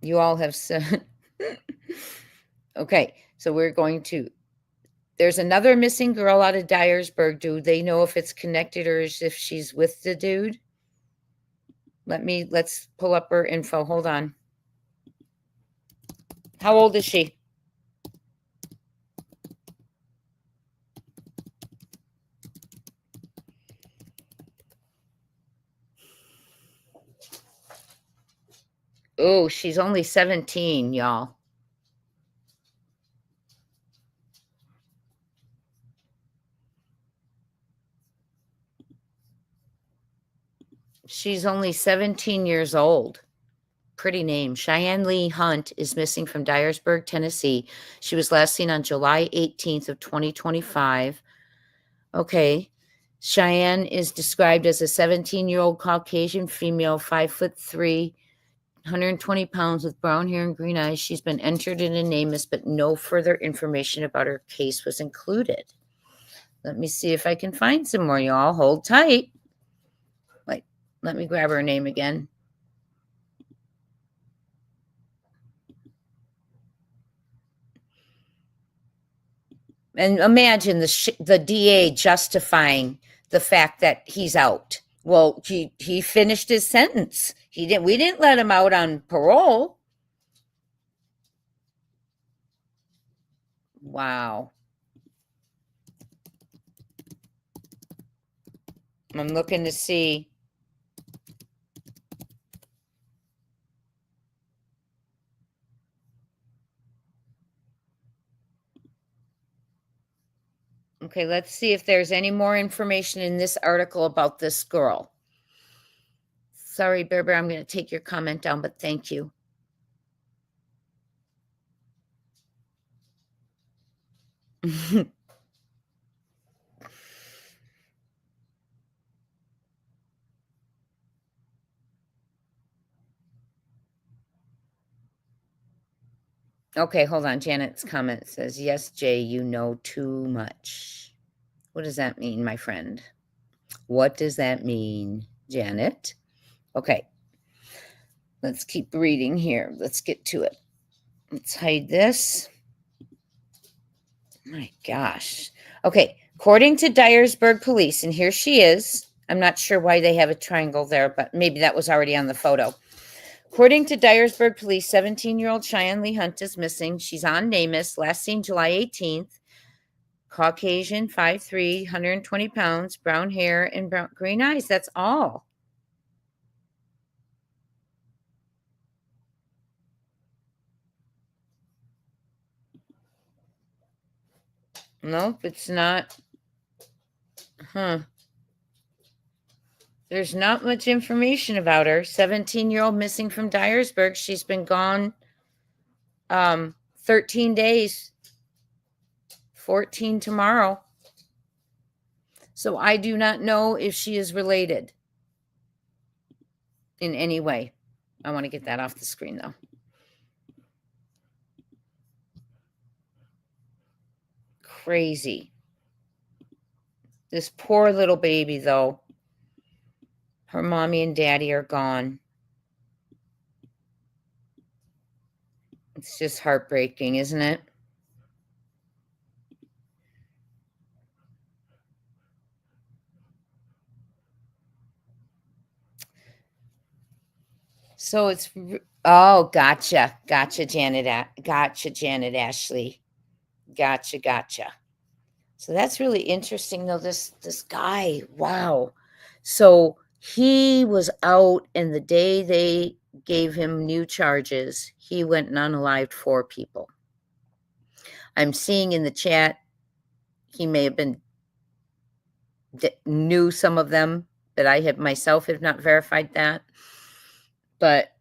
[SPEAKER 1] You all have said. Okay. So we're going to. There's another missing girl out of Dyersburg. Do they know if it's connected or if she's with the dude? Let's pull up her info. Hold on. How old is she? Oh, she's only 17, y'all. She's only 17 years old. Pretty name. Cheyenne Lee Hunt is missing from Dyersburg, Tennessee. She was last seen on July 18th of 2025. Okay. Cheyenne is described as a 17-year-old Caucasian female, 5'3", 120 pounds with brown hair and green eyes. She's been entered in a name list, but no further information about her case was included. Let me see if I can find some more, y'all. Hold tight. Like, let me grab her name again. And imagine the DA justifying the fact that he's out. Well, he finished his sentence. We didn't let him out on parole. Wow. I'm looking to see. Okay, let's see if there's any more information in this article about this girl. Sorry, Bear Bear, I'm going to take your comment down, but thank you. Okay, hold on. Janet's comment says, yes, Jay, you know too much. What does that mean, my friend? What does that mean, Janet? Okay, let's keep reading here. Let's get to it. Let's hide this. My gosh. Okay, according to Dyersburg Police, and here she is. I'm not sure why they have a triangle there, but maybe that was already on the photo. According to Dyersburg Police, 17-year-old Cheyenne Lee Hunt is missing. She's on NamUs, last seen July 18th. Caucasian, 5'3", 120 pounds, brown hair, and green eyes. That's all. Nope, it's not. There's not much information about her. 17-year-old missing from Dyersburg. She's been gone 13 days. 14 tomorrow. So I do not know if she is related in any way. I want to get that off the screen, though. Crazy. This poor little baby, though. Her mommy and daddy are gone. It's just heartbreaking, isn't it? So it's, oh, gotcha. Gotcha, Janet. Gotcha, Janet Ashley. Gotcha. So that's really interesting, though. This guy, wow. So he was out, and the day they gave him new charges, he went and unalived 4 people. I'm seeing in the chat he may have been knew some of them, but I have myself have not verified that. But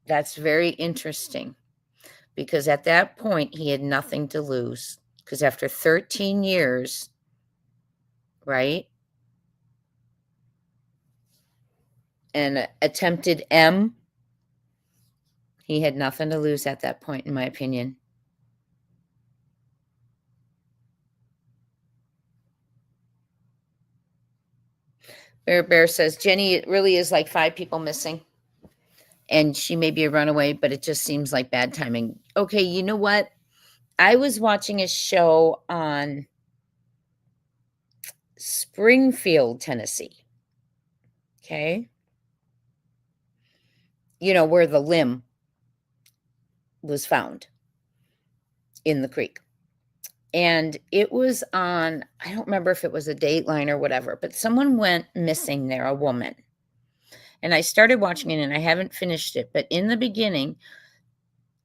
[SPEAKER 1] that's very interesting, because at that point he had nothing to lose, because after 13 years, right? And attempted M, he had nothing to lose at that point, in my opinion. Bear says, Jenny, it really is like 5 people missing. And she may be a runaway, but it just seems like bad timing. Okay, you know what? I was watching a show on Springfield, Tennessee. Okay. You know, where the limb was found in the creek. And it was on, I don't remember if it was a Dateline or whatever, but someone went missing there, a woman. And I started watching it and I haven't finished it, but in the beginning,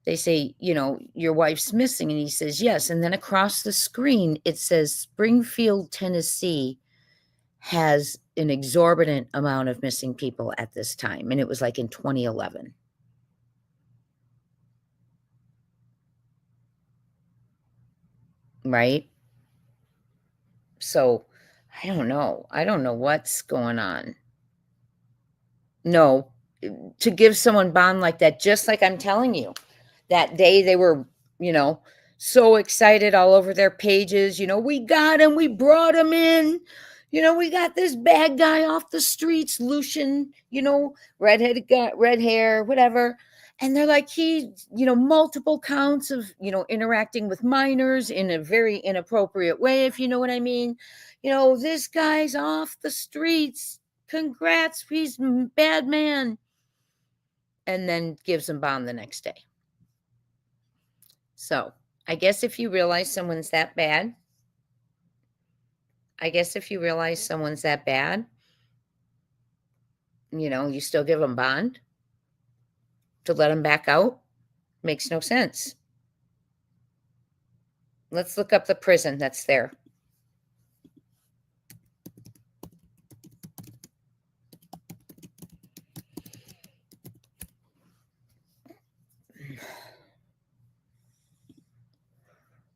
[SPEAKER 1] they say, "Your wife's missing," and he says, "Yes," and then across the screen, it says, "Springfield, Tennessee has an exorbitant amount of missing people at this time," and it was, like, in 2011, right? So, I don't know. I don't know what's going on. No, to give someone bond like that, just like I'm telling you, that day they were, you know, so excited all over their pages, "We got him, we brought him in, we got this bad guy off the streets, Lucian, redheaded guy, red hair, whatever." And they're like, he, multiple counts of, interacting with minors in a very inappropriate way, if you know what I mean. This guy's off the streets. Congrats, he's bad man. And then gives him bond the next day. So, I guess if you realize someone's that bad, you still give them bond to let them back out. Makes no sense. Let's look up the prison that's there.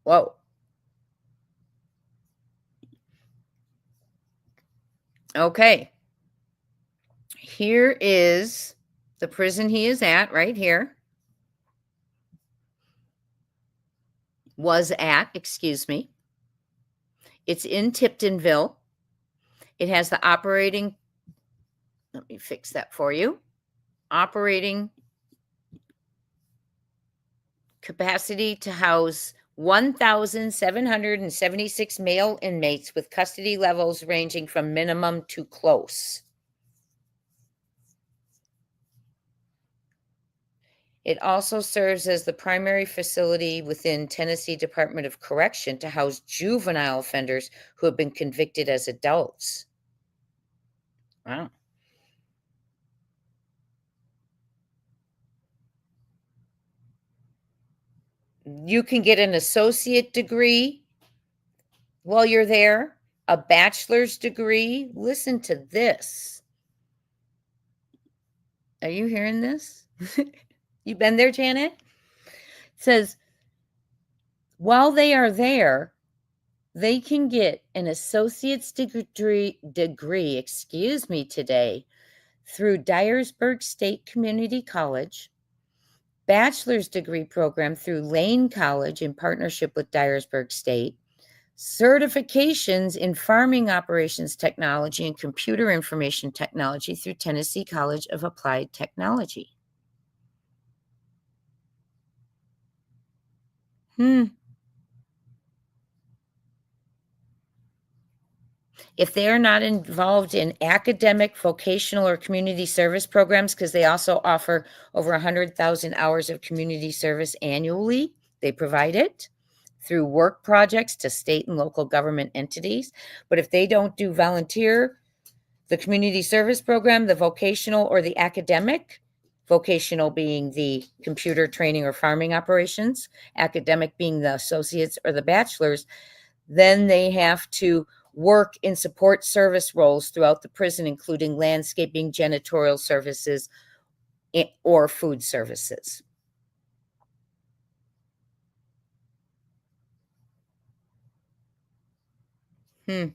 [SPEAKER 1] Whoa. Okay. Here is the prison he is at right here. Was at, excuse me. It's in Tiptonville. It has the operating, let me fix that for you. Operating capacity to house 1,776 male inmates with custody levels ranging from minimum to close. It also serves as the primary facility within Tennessee Department of Correction to house juvenile offenders who have been convicted as adults. Wow. You can get an associate degree while you're there, a bachelor's degree. Listen to this. Are you hearing this? You been there, Janet? It says, while they are there, they can get an associate's degree, today, through Dyersburg State Community College, bachelor's degree program through Lane College in partnership with Dyersburg State, certifications in farming operations technology and computer information technology through Tennessee College of Applied Technology. If they are not involved in academic, vocational, or community service programs, because they also offer over 100,000 hours of community service annually, they provide it through work projects to state and local government entities. But if they don't do volunteer, the community service program, the vocational, or the academic, vocational being the computer training or farming operations, academic being the associates or the bachelors, then they have to work in support service roles throughout the prison, including landscaping, janitorial services, or food services. It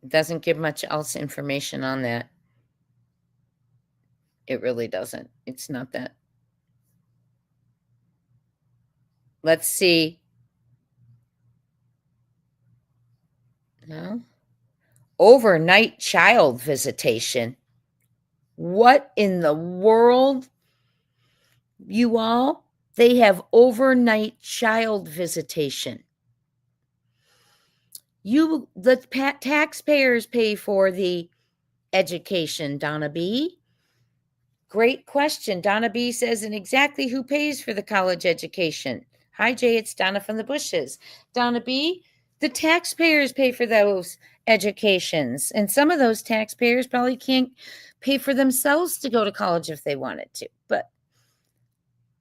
[SPEAKER 1] doesn't give much else information on that. It really doesn't. It's not that. Let's see. No. Overnight child visitation. What in the world, you all? They have overnight child visitation. The taxpayers pay for the education, Donna B. Great question. Donna B says, and exactly who pays for the college education? Hi, Jay. It's Donna from the Bushes. Donna B., the taxpayers pay for those educations. And some of those taxpayers probably can't pay for themselves to go to college if they wanted to. But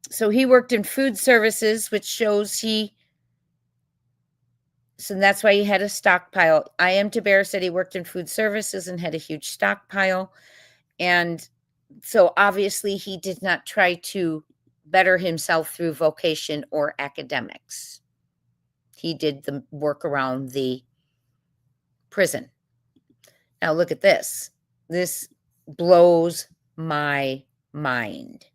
[SPEAKER 1] so he worked in food services, which shows so that's why he had a stockpile. I.M. Taber said he worked in food services and had a huge stockpile. And so obviously he did not try to better himself through vocation or academics. He did the work around the prison. Now look at this. This blows my mind.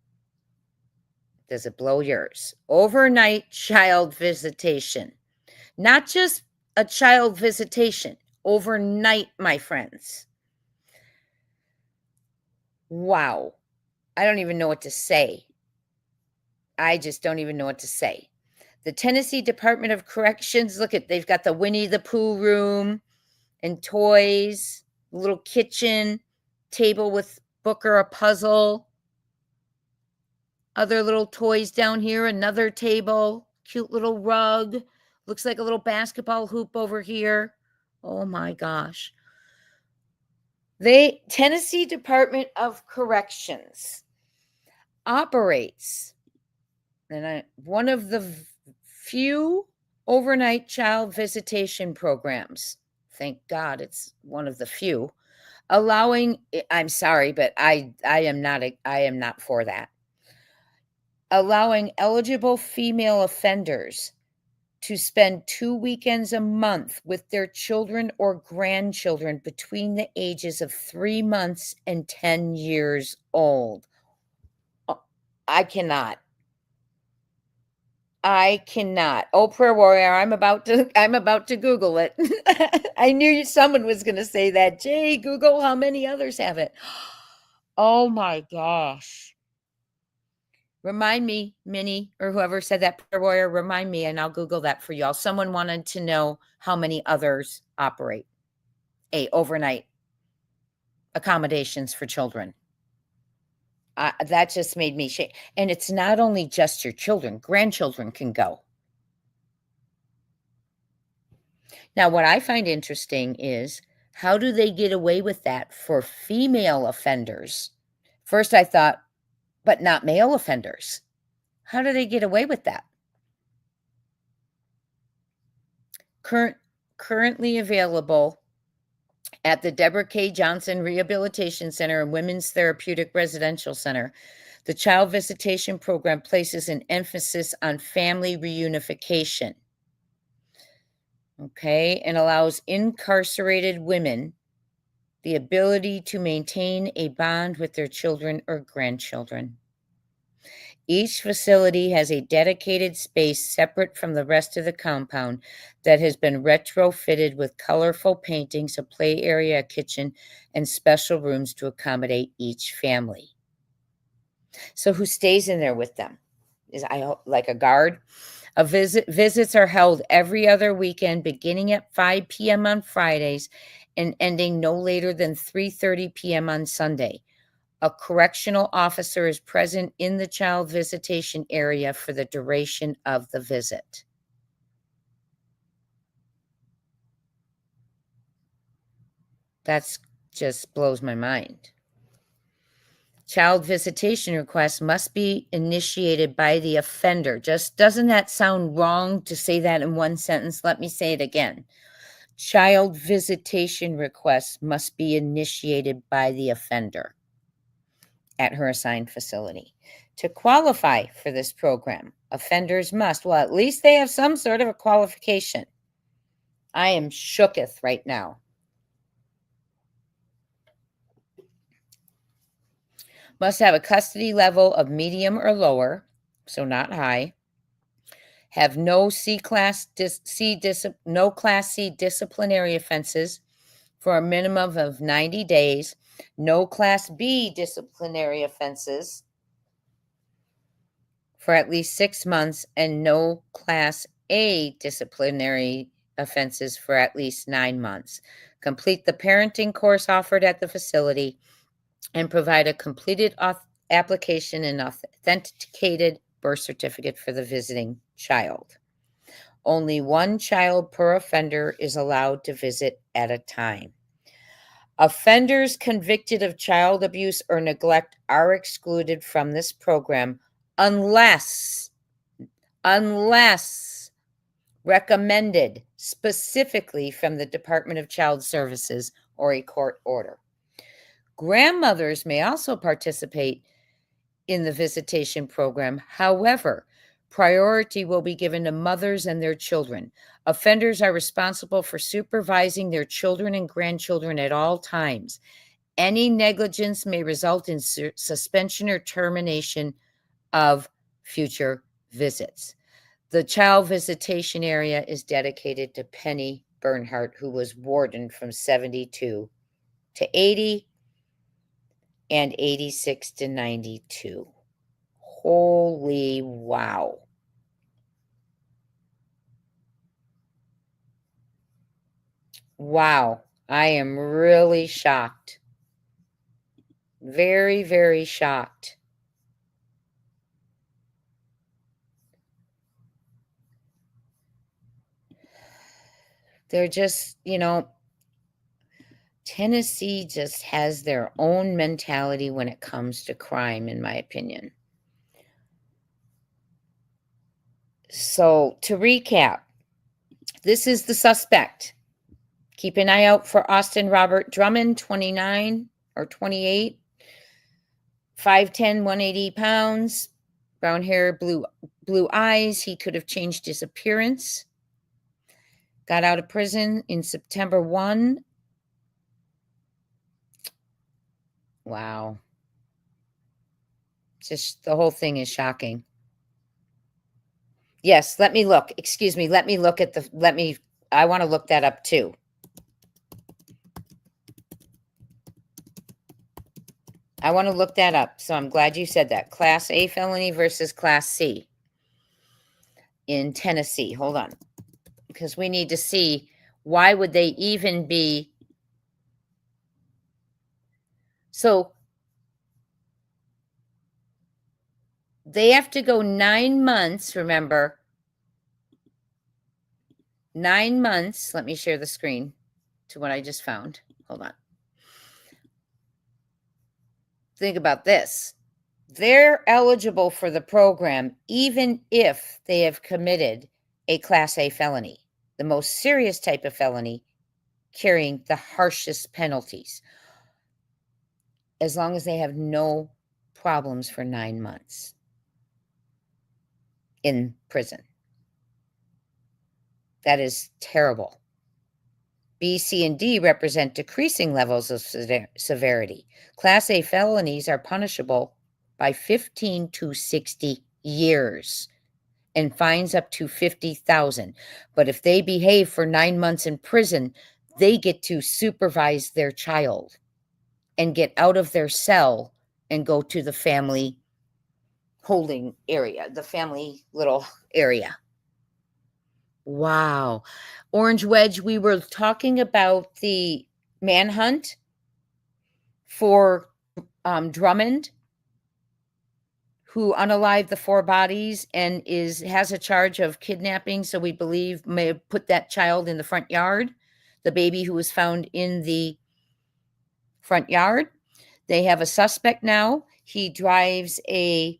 [SPEAKER 1] Does it blow yours? Overnight child visitation. Not just a child visitation, overnight, my friends. Wow. I don't even know what to say. I just don't even know what to say. The Tennessee Department of Corrections, look at, they've got the Winnie the Pooh room and toys, little kitchen, table with book or a puzzle, other little toys down here, another table, cute little rug, looks like a little basketball hoop over here. Oh my gosh. Tennessee Department of Corrections operates one of the few overnight child visitation programs. Thank God it's one of the few. Allowing, I'm sorry, but I am not for that. Allowing eligible female offenders to spend 2 weekends a month with their children or grandchildren between the ages of 3 months and 10 years old. I cannot. Oh, prayer warrior, I'm about to Google it. I knew someone was going to say that. Jay, Google how many others have it. Oh my gosh. Remind me, Minnie, or whoever said that, prayer warrior, remind me, and I'll Google that for y'all. Someone wanted to know how many others operate overnight accommodations for children. That just made me shake. And it's not only just your children, grandchildren can go. Now, what I find interesting is, how do they get away with that for female offenders? First, I thought, but not male offenders. How do they get away with that? Currently available at the Deborah K. Johnson Rehabilitation Center and Women's Therapeutic Residential Center, the Child Visitation Program places an emphasis on family reunification, okay, and allows incarcerated women the ability to maintain a bond with their children or grandchildren. Each facility has a dedicated space separate from the rest of the compound that has been retrofitted with colorful paintings, a play area, a kitchen, and special rooms to accommodate each family. So who stays in there with them? Like a guard? Visits are held every other weekend, beginning at 5 p.m. on Fridays and ending no later than 3:30 p.m. on Sunday. A correctional officer is present in the child visitation area for the duration of the visit. That just blows my mind. Child visitation requests must be initiated by the offender. Just doesn't that sound wrong to say that in one sentence? Let me say it again. Child visitation requests must be initiated by the offender at her assigned facility. To qualify for this program, offenders must, well, at least they have some sort of a qualification. I am shooketh right now. Must have a custody level of medium or lower, so not high. Have no Class C disciplinary offenses for a minimum of 90 days. No Class B disciplinary offenses for at least 6 months, and no Class A disciplinary offenses for at least 9 months. Complete the parenting course offered at the facility and provide a completed application and authenticated birth certificate for the visiting child. Only one child per offender is allowed to visit at a time. Offenders convicted of child abuse or neglect are excluded from this program unless recommended specifically from the Department of Child Services or a court order. Grandmothers may also participate in the visitation program. However, priority will be given to mothers and their children. Offenders are responsible for supervising their children and grandchildren at all times. Any negligence may result in suspension or termination of future visits. The child visitation area is dedicated to Penny Bernhardt, who was warden from 72 to 80 and 86 to 92. Holy wow. Wow. I am really shocked. Very, very shocked. They're just, Tennessee just has their own mentality when it comes to crime, in my opinion. So, to recap, this is the suspect. Keep an eye out for Austin Robert Drummond, 29 or 28, 5'10", 180 pounds, brown hair, blue eyes. He could have changed his appearance. Got out of prison in September 1. Wow. Just the whole thing is shocking. Yes, let me look. Excuse me. Let me look at I want to look that up too. I want to look that up. So I'm glad you said that. Class A felony versus Class C in Tennessee. Hold on. Because we need to see why would they even be. So they have to go 9 months, remember. 9 months. Let me share the screen to what I just found. Hold on. Think about this. They're eligible for the program even if they have committed a Class A felony, the most serious type of felony, carrying the harshest penalties, as long as they have no problems for 9 months in prison. That is terrible. B, C, and D represent decreasing levels of severity. Class A felonies are punishable by 15 to 60 years and fines up to $50,000. But if they behave for 9 months in prison, they get to supervise their child and get out of their cell and go to the family holding area, the family little area. Wow. Orange Wedge, we were talking about the manhunt for Drummond, who unalived the 4 bodies and has a charge of kidnapping. So we believe may have put that child in the front yard, the baby who was found in the front yard. They have a suspect now. He drives a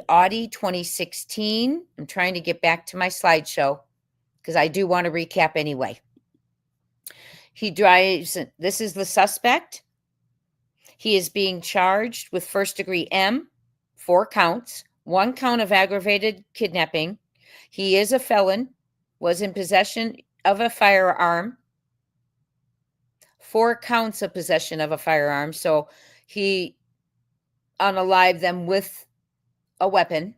[SPEAKER 1] Audi 2016. I'm trying to get back to my slideshow because I do want to recap anyway. This is the suspect. He is being charged with first-degree M, 4 counts, 1 count of aggravated kidnapping. He is a felon, was in possession of a firearm, 4 counts of possession of a firearm. So he unalived them with a weapon,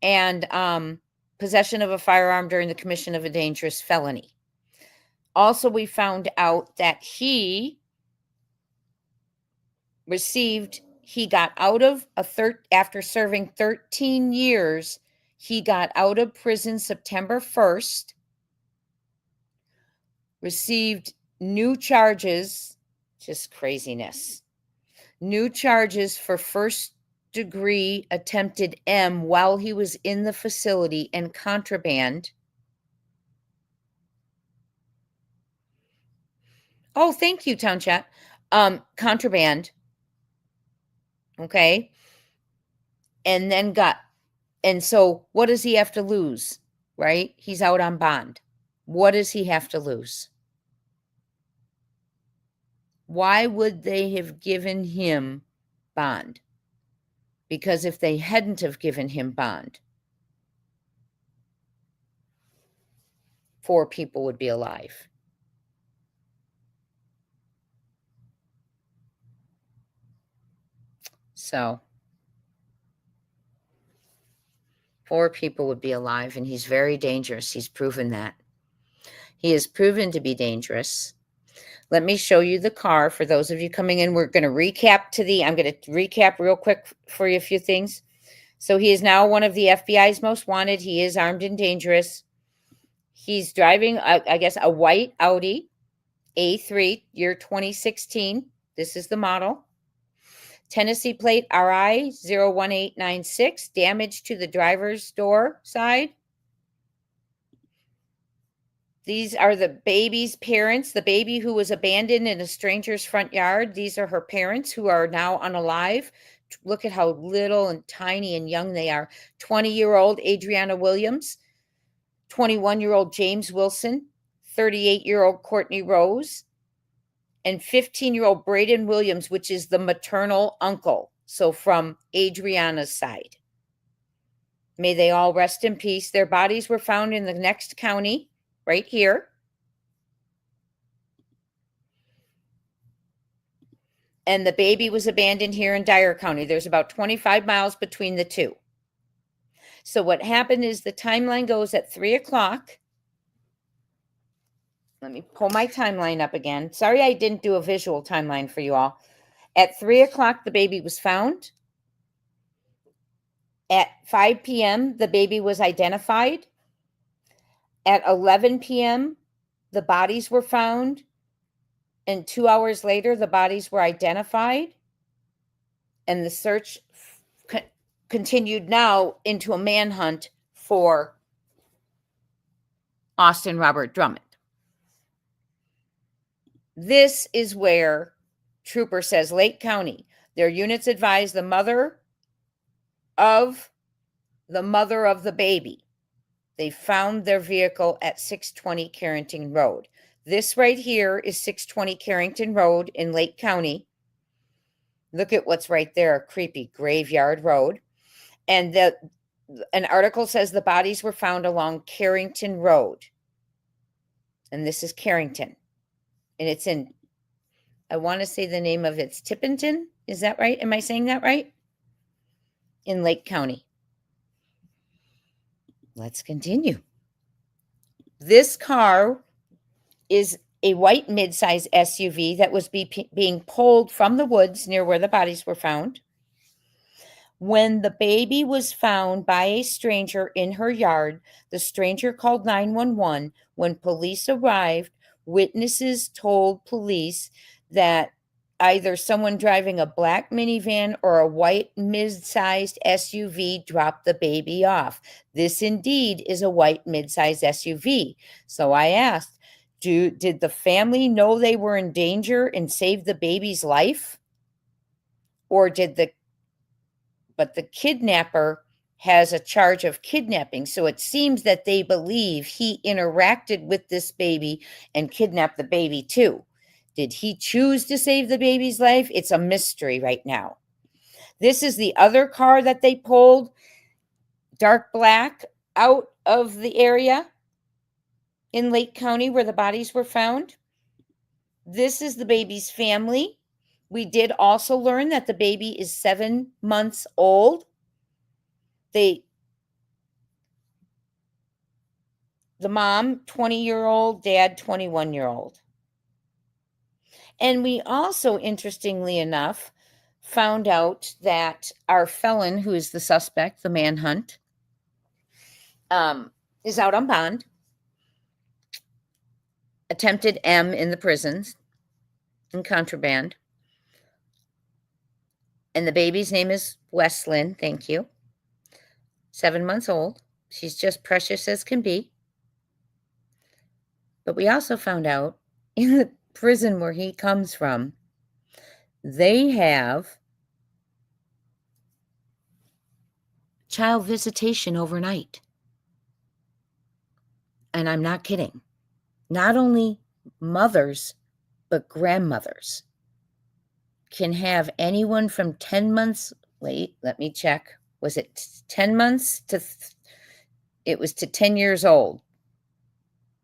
[SPEAKER 1] and possession of a firearm during the commission of a dangerous felony. Also, we found out that he got out of after serving 13 years, he got out of prison September 1st, received new charges, just craziness, new charges for first degree attempted M while he was in the facility, and contraband. Oh, thank you, Town Chat. Contraband, okay? And then and so what does he have to lose, right? He's out on bond. What does he have to lose? Why would they have given him bond? Because if they hadn't have given him bond, 4 people would be alive. So 4 people would be alive, and he's very dangerous. He's proven that. He is proven to be dangerous. Let me show you the car for those of you coming in. We're going to I'm going to recap real quick for you a few things. So he is now one of the FBI's most wanted. He is armed and dangerous. He's driving, I guess, a white Audi A3, year 2016. This is the model. Tennessee plate RI 01896, damage to the driver's door side. These are the baby's parents, the baby who was abandoned in a stranger's front yard. These are her parents who are now unalive. Look at how little and tiny and young they are. 20-year-old Adriana Williams, 21-year-old James Wilson, 38-year-old Courtney Rose, and 15-year-old Braden Williams, which is the maternal uncle. So from Adriana's side. May they all rest in peace. Their bodies were found in the next county, right here. And the baby was abandoned here in Dyer County. There's about 25 miles between the two. So what happened is the timeline goes at 3 o'clock. Let me pull my timeline up again. Sorry, I didn't do a visual timeline for you all. At 3 o'clock, the baby was found. At 5 p.m., the baby was identified. At 11 p.m., the bodies were found. And 2 hours later, the bodies were identified. And the search continued now into a manhunt for Austin Robert Drummond. This is where Trooper says, Lake County, their units advised the mother of the baby. They found their vehicle at 620 Carrington Road. This right here is 620 Carrington Road in Lake County. Look at what's right there, a creepy Graveyard Road. And an article says the bodies were found along Carrington Road. And this is Carrington. And it's in, I want to say the name of it's Tippington. Is that right? Am I saying that right? In Lake County. Let's continue. This car is a white midsize SUV that was being pulled from the woods near where the bodies were found. When the baby was found by a stranger in her yard, the stranger called 911. When police arrived, witnesses told police that either someone driving a black minivan or a white mid-sized SUV dropped the baby off. This indeed is a white mid-sized SUV. So I asked, did the family know they were in danger and saved the baby's life? Or but the kidnapper has a charge of kidnapping. So it seems that they believe he interacted with this baby and kidnapped the baby too. Did he choose to save the baby's life? It's a mystery right now. This is the other car that they pulled, dark black, out of the area in Lake County where the bodies were found. This is the baby's family. We did also learn that the baby is 7 months old. The mom, 20-year-old, dad, 21-year-old. And we also, interestingly enough, found out that our felon, who is the suspect, the manhunt, is out on bond. Attempted M in the prisons and contraband. And the baby's name is Westlyn, thank you. 7 months old. She's just precious as can be. But we also found out in the prison where he comes from, they have child visitation overnight. And I'm not kidding. Not only mothers, but grandmothers can have anyone from 10 months. Wait, let me check. Was it 10 months to, it was to 10 years old.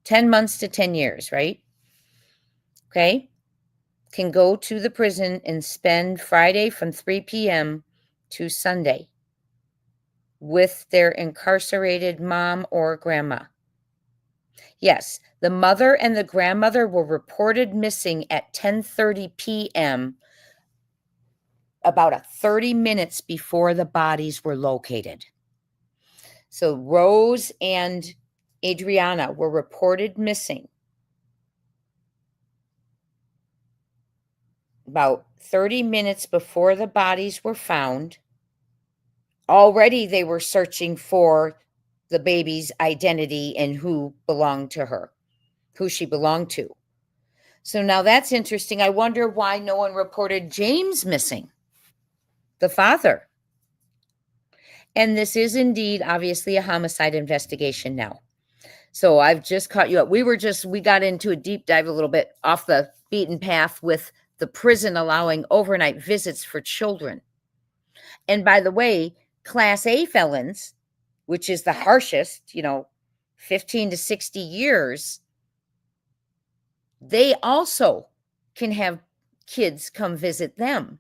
[SPEAKER 1] 10 months to 10 years, right? Okay. Can go to the prison and spend Friday from 3 p.m. to Sunday with their incarcerated mom or grandma. Yes, the mother and the grandmother were reported missing at 10:30 p.m., about 30 minutes before the bodies were located. So Rose and Adriana were reported missing about 30 minutes before the bodies were found. Already they were searching for the baby's identity and who belonged to her, who she belonged to. So now that's interesting. I wonder why no one reported James missing, the father. And this is indeed obviously a homicide investigation now. So I've just caught you up. We got into a deep dive a little bit off the beaten path with the prison allowing overnight visits for children. And by the way, Class A felons, which is the harshest, 15 to 60 years, they also can have kids come visit them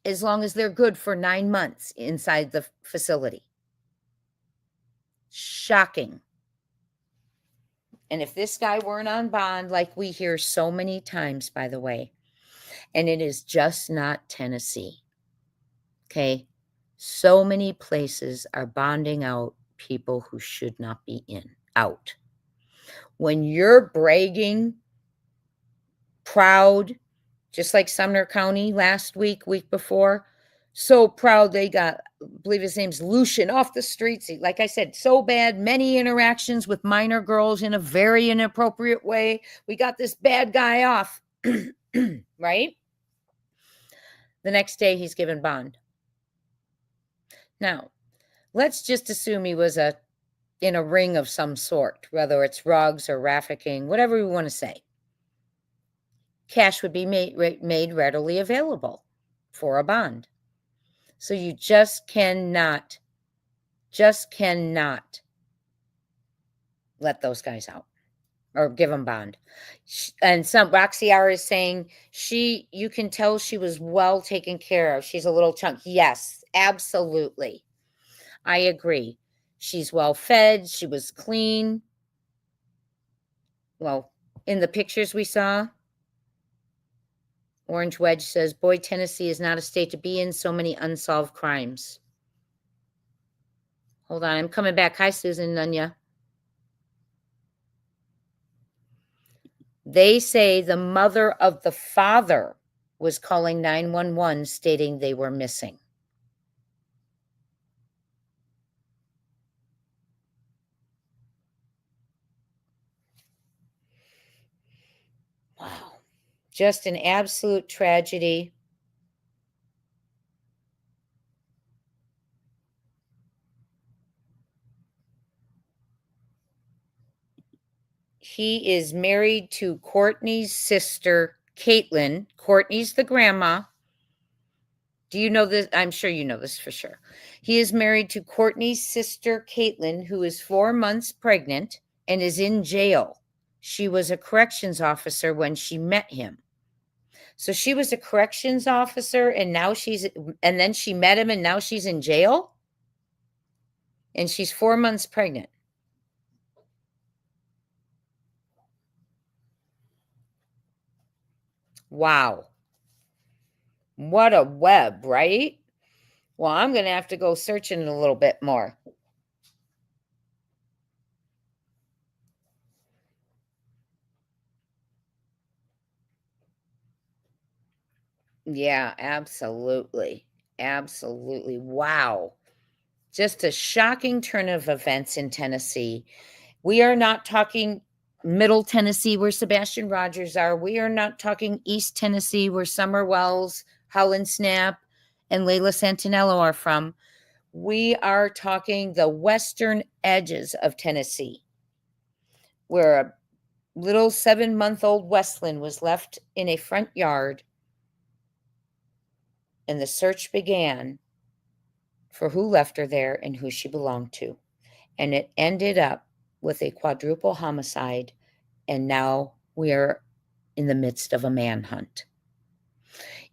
[SPEAKER 1] as long as they're good for 9 months inside the facility. Shocking. And if this guy weren't on bond, like we hear so many times, by the way, and it is just not Tennessee, okay? So many places are bonding out people who should not be out. When you're bragging, proud, just like Sumner County last week before, so proud they got, I believe his name's Lucian, off the streets. Like I said, so bad, many interactions with minor girls in a very inappropriate way. We got this bad guy off, right? The next day he's given bond. Now, let's just assume he was in a ring of some sort, whether it's drugs or trafficking, whatever we want to say. Cash would be made readily available for a bond. So you just cannot let those guys out or give them bond. And Roxy R is saying you can tell she was well taken care of. She's a little chunk. Yes, absolutely. I agree. She's well fed. She was clean. Well, in the pictures we saw, Orange Wedge says, boy, Tennessee is not a state to be in. So many unsolved crimes. Hold on, I'm coming back. Hi, Susan, Nunya. They say the mother of the father was calling 911 stating they were missing. Wow. Just an absolute tragedy. He is married to Courtney's sister, Caitlin. Courtney's the grandma. Do you know this? I'm sure you know this for sure. He is married to Courtney's sister, Caitlin, who is 4 months pregnant and is in jail. She was a corrections officer when she met him. So she was a corrections officer and then she met him and now she's in jail? And she's 4 months pregnant. Wow. What a web, right? Well, I'm going to have to go searching a little bit more. Yeah, absolutely. Absolutely. Wow. Just a shocking turn of events in Tennessee. We are not talking Middle Tennessee where Sebastian Rogers are. We are not talking East Tennessee where Summer Wells, Howland Snap, and Layla Santinello are from. We are talking the western edges of Tennessee, where a little 7-month-old Westland was left in a front yard, and the search began for who left her there and who she belonged to. And it ended up with a quadruple homicide, and now we are in the midst of a manhunt.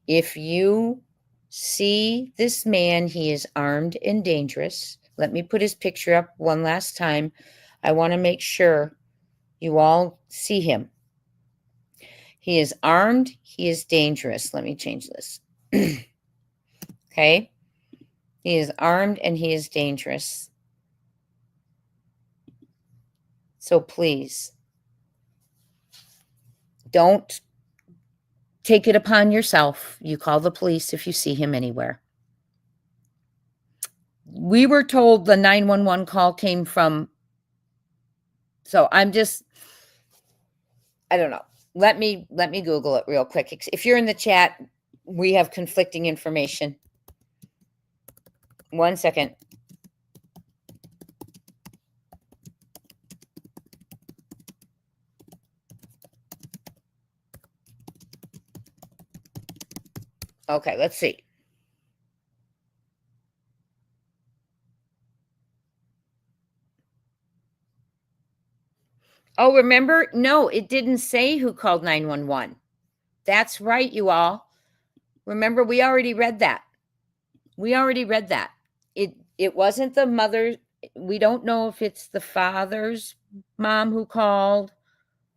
[SPEAKER 1] If you see this man, he is armed and dangerous. Let me put his picture up one last time. I want to make sure you all see him. He is armed. He is dangerous. Let me change this. Okay. He is armed and he is dangerous. So please don't take it upon yourself. You call the police if you see him anywhere. We were told the 911 call came from, so I don't know. Let me Google it real quick. If you're in the chat, we have conflicting information. 1 second. Okay, let's see. Oh, remember? No, it didn't say who called 911. That's right, you all. Remember, we already read that. It wasn't the mother. We don't know if it's the father's mom who called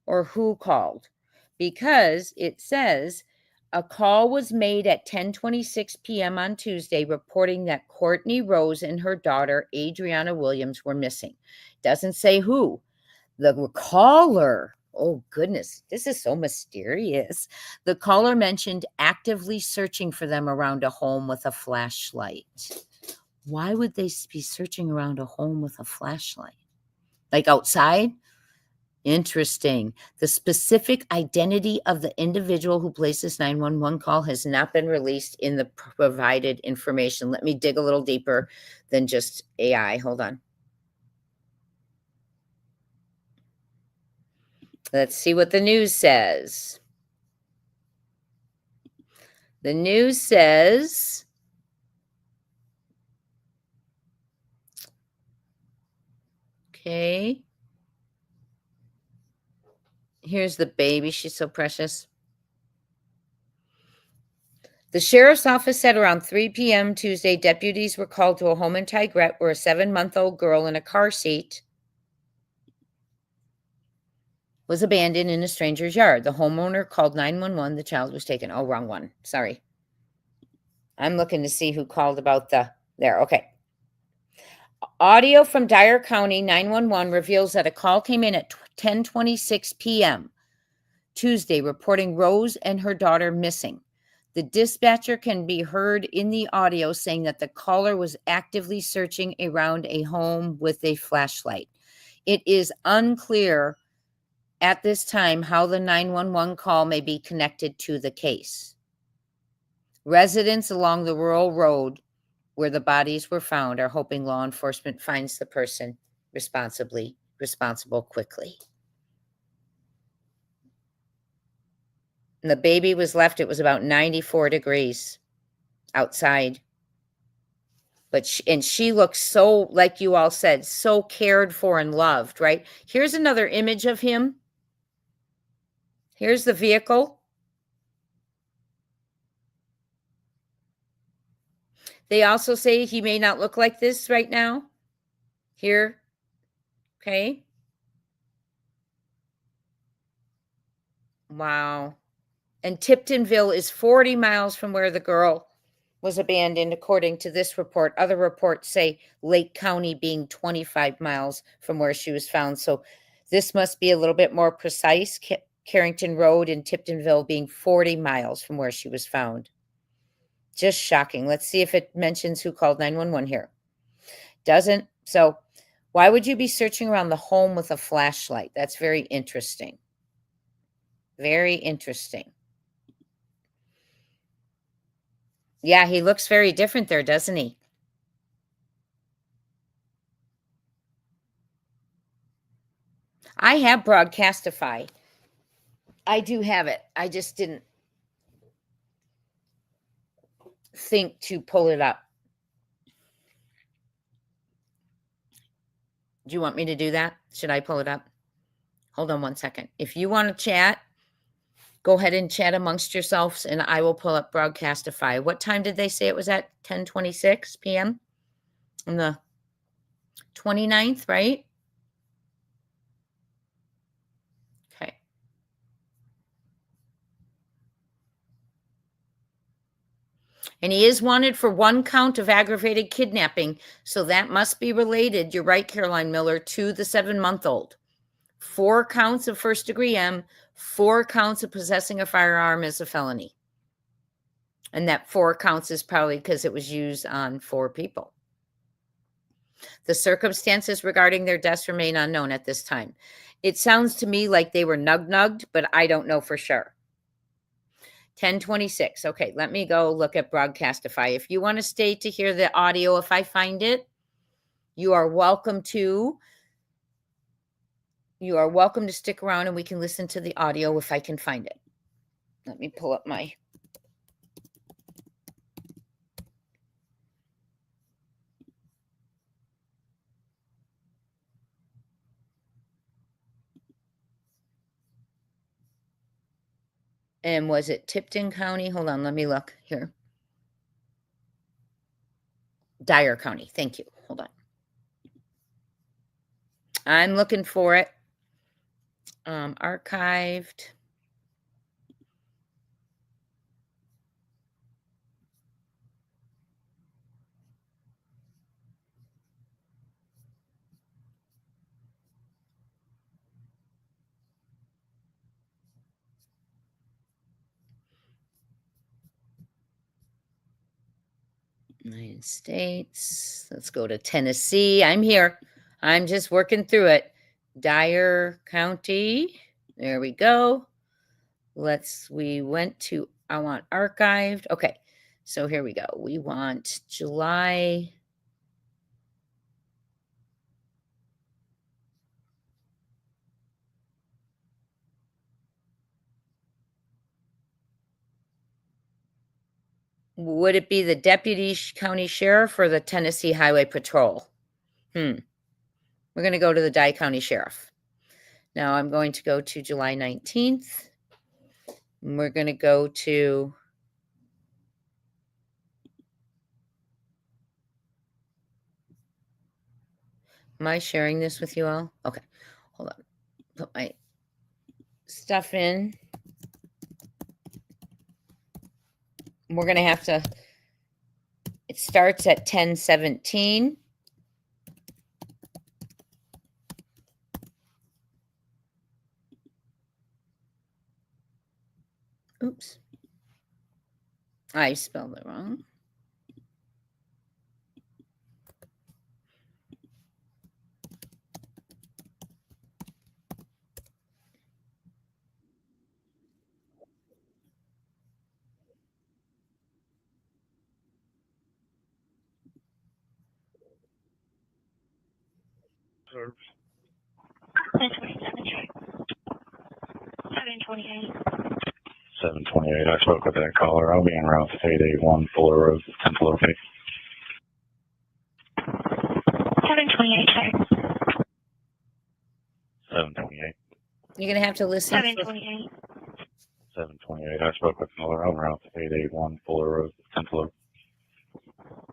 [SPEAKER 1] or who called, because it says a call was made at 10:26 p.m. on Tuesday reporting that Courtney Rose and her daughter Adriana Williams were missing. Doesn't say who. The caller, oh goodness, this is so mysterious. The caller mentioned actively searching for them around a home with a flashlight. Why would they be searching around a home with a flashlight? Like outside? Interesting. The specific identity of the individual who placed this 911 call has not been released in the provided information. Let me dig a little deeper than just AI. Hold on. Let's see what the news says. The news says, okay, here's the baby. She's so precious. The sheriff's office said around 3 p.m. Tuesday, deputies were called to a home in Tigrett where a 7-month-old girl in a car seat was abandoned in a stranger's yard. The homeowner called 911. The child was taken. Oh, wrong one. Sorry. I'm looking to see who called about there. Okay. Audio from Dyer County 911 reveals that a call came in at 10:26 p.m. Tuesday reporting Rose and her daughter missing. The dispatcher can be heard in the audio saying that the caller was actively searching around a home with a flashlight. It is unclear at this time how the 911 call may be connected to the case. Residents along the rural road where the bodies were found are hoping law enforcement finds the person responsible quickly. And the baby was left, it was about 94 degrees outside. But she looks so, like you all said, so cared for and loved, right? Here's another image of him. Here's the vehicle. They also say he may not look like this right now. Here. Okay. Wow. And Tiptonville is 40 miles from where the girl was abandoned, according to this report. Other reports say Lake County being 25 miles from where she was found. So this must be a little bit more precise. Carrington Road and Tiptonville being 40 miles from where she was found. Just shocking. Let's see if it mentions who called 911 here. Doesn't. So why would you be searching around the home with a flashlight? That's very interesting. Very interesting. Yeah, he looks very different there, doesn't he? I have Broadcastify. I do have it. I just didn't think to pull it up. Do you want me to do that? Should I pull it up? Hold on one second. If you want to chat, go ahead and chat amongst yourselves, and I will pull up Broadcastify. What time did they say it was at? 10:26 p.m. on the 29th, right? Okay. And he is wanted for 1 count of aggravated kidnapping, so that must be related, you're right, Caroline Miller, to the 7-month-old. 4 counts of first-degree M, 4 counts of possessing a firearm as a felony. And that 4 counts is probably because it was used on 4 people. The circumstances regarding their deaths remain unknown at this time. It sounds to me like they were nug-nugged, but I don't know for sure. 10:26. Okay, let me go look at Broadcastify. If you want to stay to hear the audio, if I find it, you are welcome to. You are welcome to stick around and we can listen to the audio if I can find it. Let me pull up my. And was it Tipton County? Hold on, let me look here. Dyer County. Thank you. Hold on. I'm looking for it. Archived. United States. Let's go to Tennessee. I'm here. I'm just working through it. Dyer County. There we go. We went to, I want archived. Okay. So here we go. We want July. Would it be the deputy county sheriff or the Tennessee Highway Patrol? We're going to go to the Dye County Sheriff. Now I'm going to go to July 19th. And we're going to go to. Am I sharing this with you all? Okay. Hold on. Put my stuff in. We're going to have to. It starts at 10:17. Oops. I spelled it wrong.
[SPEAKER 2] Service. 728. 728. I spoke with that caller. I'll be en route to 881 Fuller Road, 10th location. 728, sir. 728.
[SPEAKER 1] You're going to have to listen.
[SPEAKER 2] 728. 728. I spoke with caller. En route to 881 Fuller Road, 10th location.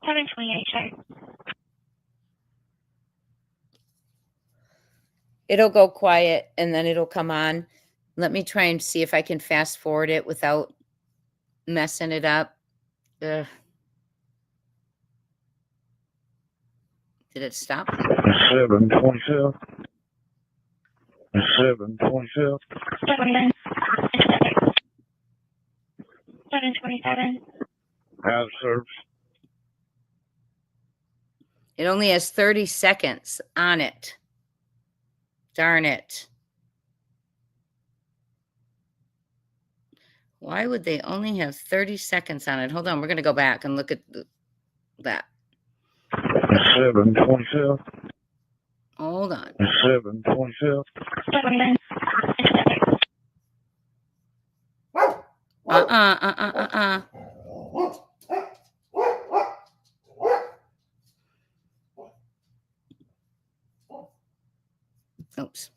[SPEAKER 2] 728, sir.
[SPEAKER 1] It'll go quiet and then it'll come on. Let me try and see if I can fast forward it without messing it up. Ugh. Did it stop?
[SPEAKER 2] 727. 727. 727. Have served.
[SPEAKER 1] It only has 30 seconds on it. Darn it. Why would they only have 30 seconds on it? Hold on, we're going to go back and look at that.
[SPEAKER 2] 7:22.
[SPEAKER 1] Hold on.
[SPEAKER 2] 7:22.
[SPEAKER 1] Oops.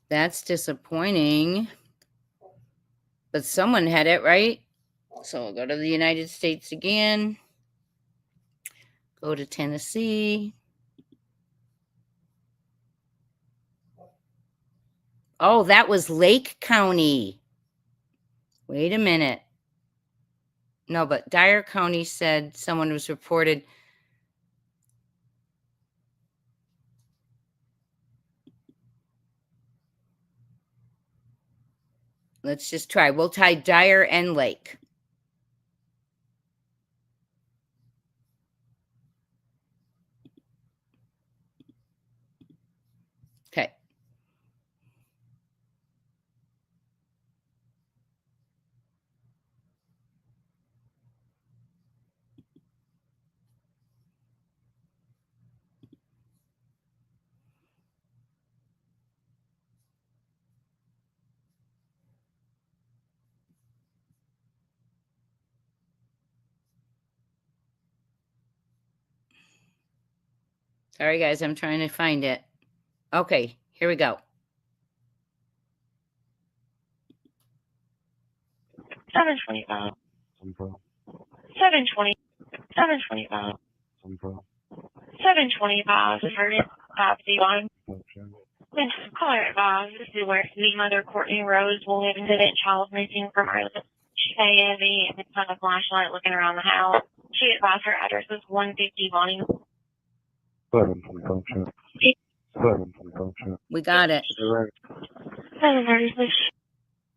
[SPEAKER 1] That's disappointing. But someone had it right. So we'll go to the United States again. Go to Tennessee. Oh, that was Lake County. Wait a minute. No, but Dyer County said someone was reported. Let's just try. We'll tie Dyer and Lake. Okay. Sorry, guys. I'm trying to find it. Okay. Here we go.
[SPEAKER 2] 7:25. 7:20. 7:25. 7:25. Deferred. D1. Caller advised. This is where the mother Courtney Rose will live incident child missing from early. She had the kind of flashlight looking around the house. She advised her address was 150 Bonnie. 7:25. 7:25.
[SPEAKER 1] We got it.
[SPEAKER 2] 7:36.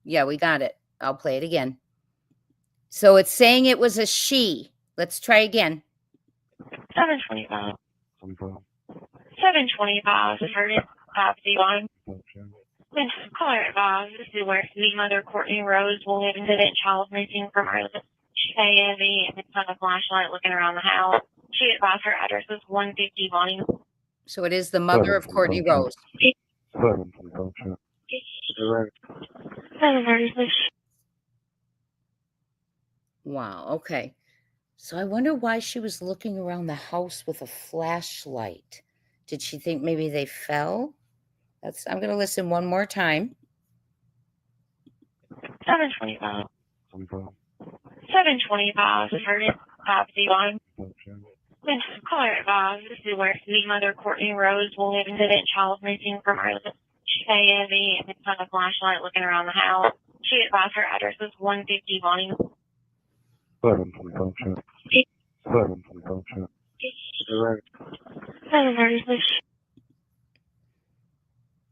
[SPEAKER 1] Yeah, we got it. I'll play it again. So it's saying it was a she. Let's try again.
[SPEAKER 2] 7:25. 7:25. Deferred. D1. Caller advised. This is where the mother Courtney Rose will live incident child missing from early. She had the kind of flashlight looking around the house. She advised her address was 150 Bonnie.
[SPEAKER 1] So it is the mother of Courtney Rose.
[SPEAKER 2] 7:25. 7:36.
[SPEAKER 1] Wow. Okay. So I wonder why she was looking around the house with a flashlight. Did she think maybe they fell? I'm going to listen one more time.
[SPEAKER 2] 7:25. 7:25. Deferred. D1. Caller advised. This is where the mother Courtney Rose will live incident child missing from early. She had the kind of flashlight looking around the house. She advised her address was 150 Bonnie. 7:25. 7:25. 7:36.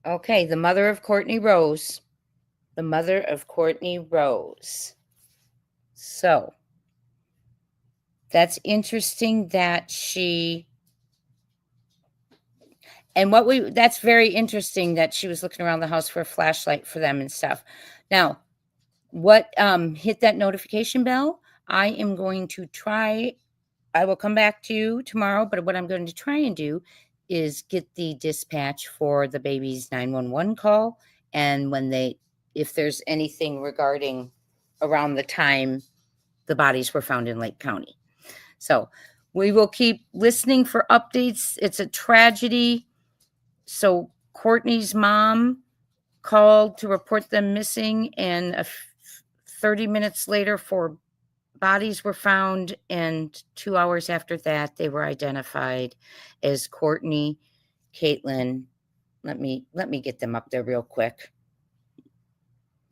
[SPEAKER 1] Okay, the mother of Courtney Rose. The mother of Courtney Rose. So that's interesting that that's very interesting that she was looking around the house for a flashlight for them and stuff. Now, what hit that notification bell? I am going to try. I will come back to you tomorrow, but what I'm going to try and do is get the dispatch for the baby's 911 call, and if there's anything regarding around the time the bodies were found in Lake County. So we will keep listening for updates. It's a tragedy. So Courtney's mom called to report them missing, and 30 minutes later, 4 bodies were found, and 2 hours after that, they were identified as Courtney, Caitlin. Let me get them up there real quick.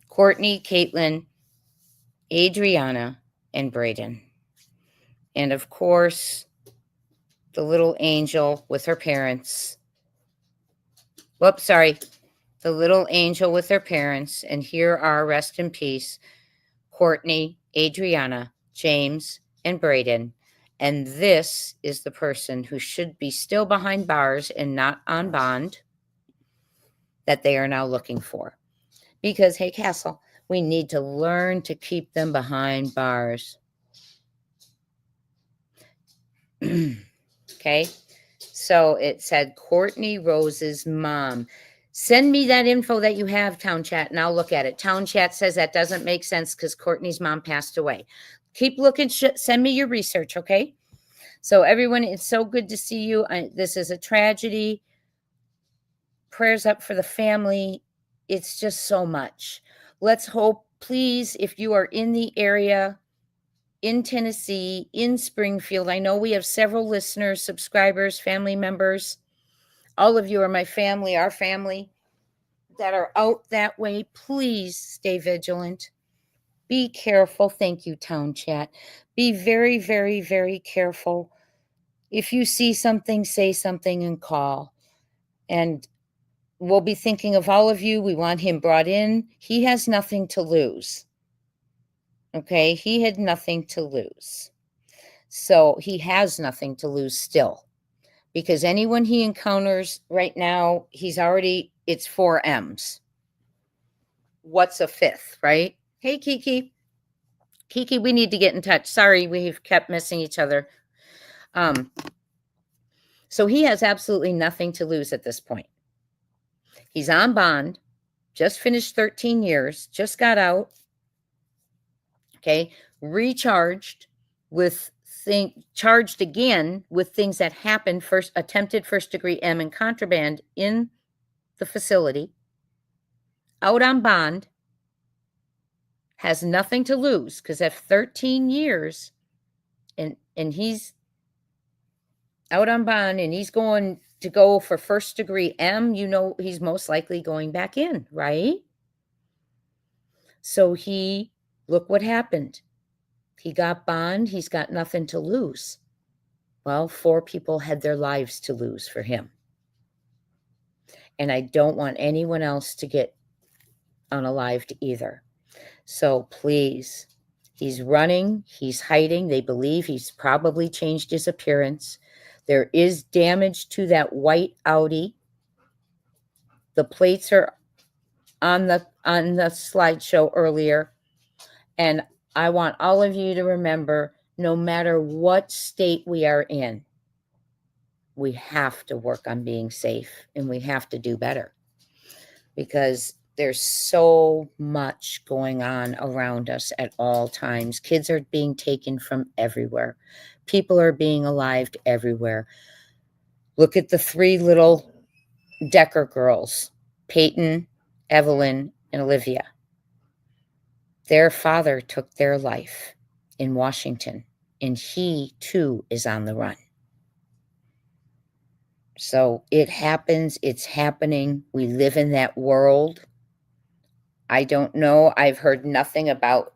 [SPEAKER 1] Courtney, Caitlin, Adriana, and Braden. And of course, the little angel with her parents. Whoops, sorry. the little angel with their parents, and here are, rest in peace, Courtney, Adriana, James, and Braden. And this is the person who should be still behind bars and not on bond that they are now looking for. Because, hey, Castle, we need to learn to keep them behind bars. Okay. So it said Courtney Rose's mom. Send me that info that you have, Town Chat, and I'll look at it. Town Chat says that doesn't make sense because Courtney's mom passed away. Keep looking. Send me your research, okay? So everyone, it's so good to see you. This is a tragedy. Prayers up for the family. It's just so much. Let's hope, please, if you are in the area, in Tennessee, in Springfield. I know we have several listeners, subscribers, family members. All of you are my family, our family that are out that way. Please stay vigilant. Be careful. Thank you, Town Chat. Be very, very, very careful. If you see something, say something and call. And we'll be thinking of all of you. We want him brought in. He has nothing to lose. Okay? He had nothing to lose. So he has nothing to lose still. Because anyone he encounters right now, it's 4 M's. What's a fifth, right? Hey, Kiki. Kiki, we need to get in touch. Sorry, we've kept missing each other. So he has absolutely nothing to lose at this point. He's on bond, just finished 13 years, just got out. Okay, recharged charged again with things that happened, attempted first-degree M and contraband in the facility, out on bond, has nothing to lose because at 13 years and he's out on bond and he's going to go for first-degree M, he's most likely going back in, right? So look what happened. He got bond. He's got nothing to lose. Well, 4 people had their lives to lose for him. And I don't want anyone else to get unalived either. So please, he's running, he's hiding. They believe he's probably changed his appearance. There is damage to that white Audi. The plates are on the slideshow earlier. And I want all of you to remember, no matter what state we are in, we have to work on being safe and we have to do better because there's so much going on around us at all times. Kids are being taken from everywhere. People are being alived everywhere. Look at the 3 little Decker girls, Peyton, Evelyn, and Olivia. Their father took their life in Washington, and he too is on the run. So it happens. It's happening. We live in that world. I don't know. I've heard nothing about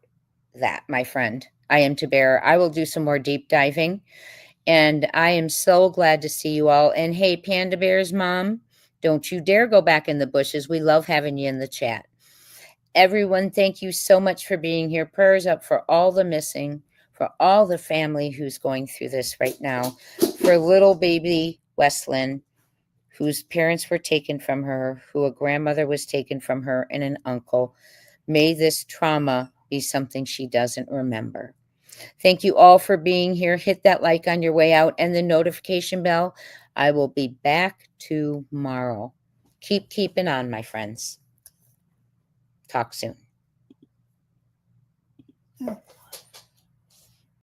[SPEAKER 1] that, my friend. I am to bear. I will do some more deep diving. And I am so glad to see you all. And hey, Panda Bear's mom, don't you dare go back in the bushes. We love having you in the chat. Everyone, thank you so much for being here. Prayers up for all the missing, for all the family who's going through this right now, for little baby Westlyn, whose parents were taken from her, who a grandmother was taken from her, and an uncle. May this trauma be something she doesn't remember. Thank you all for being here. Hit that like on your way out and the notification bell. I will be back tomorrow. Keep keeping on, my friends. Talk soon.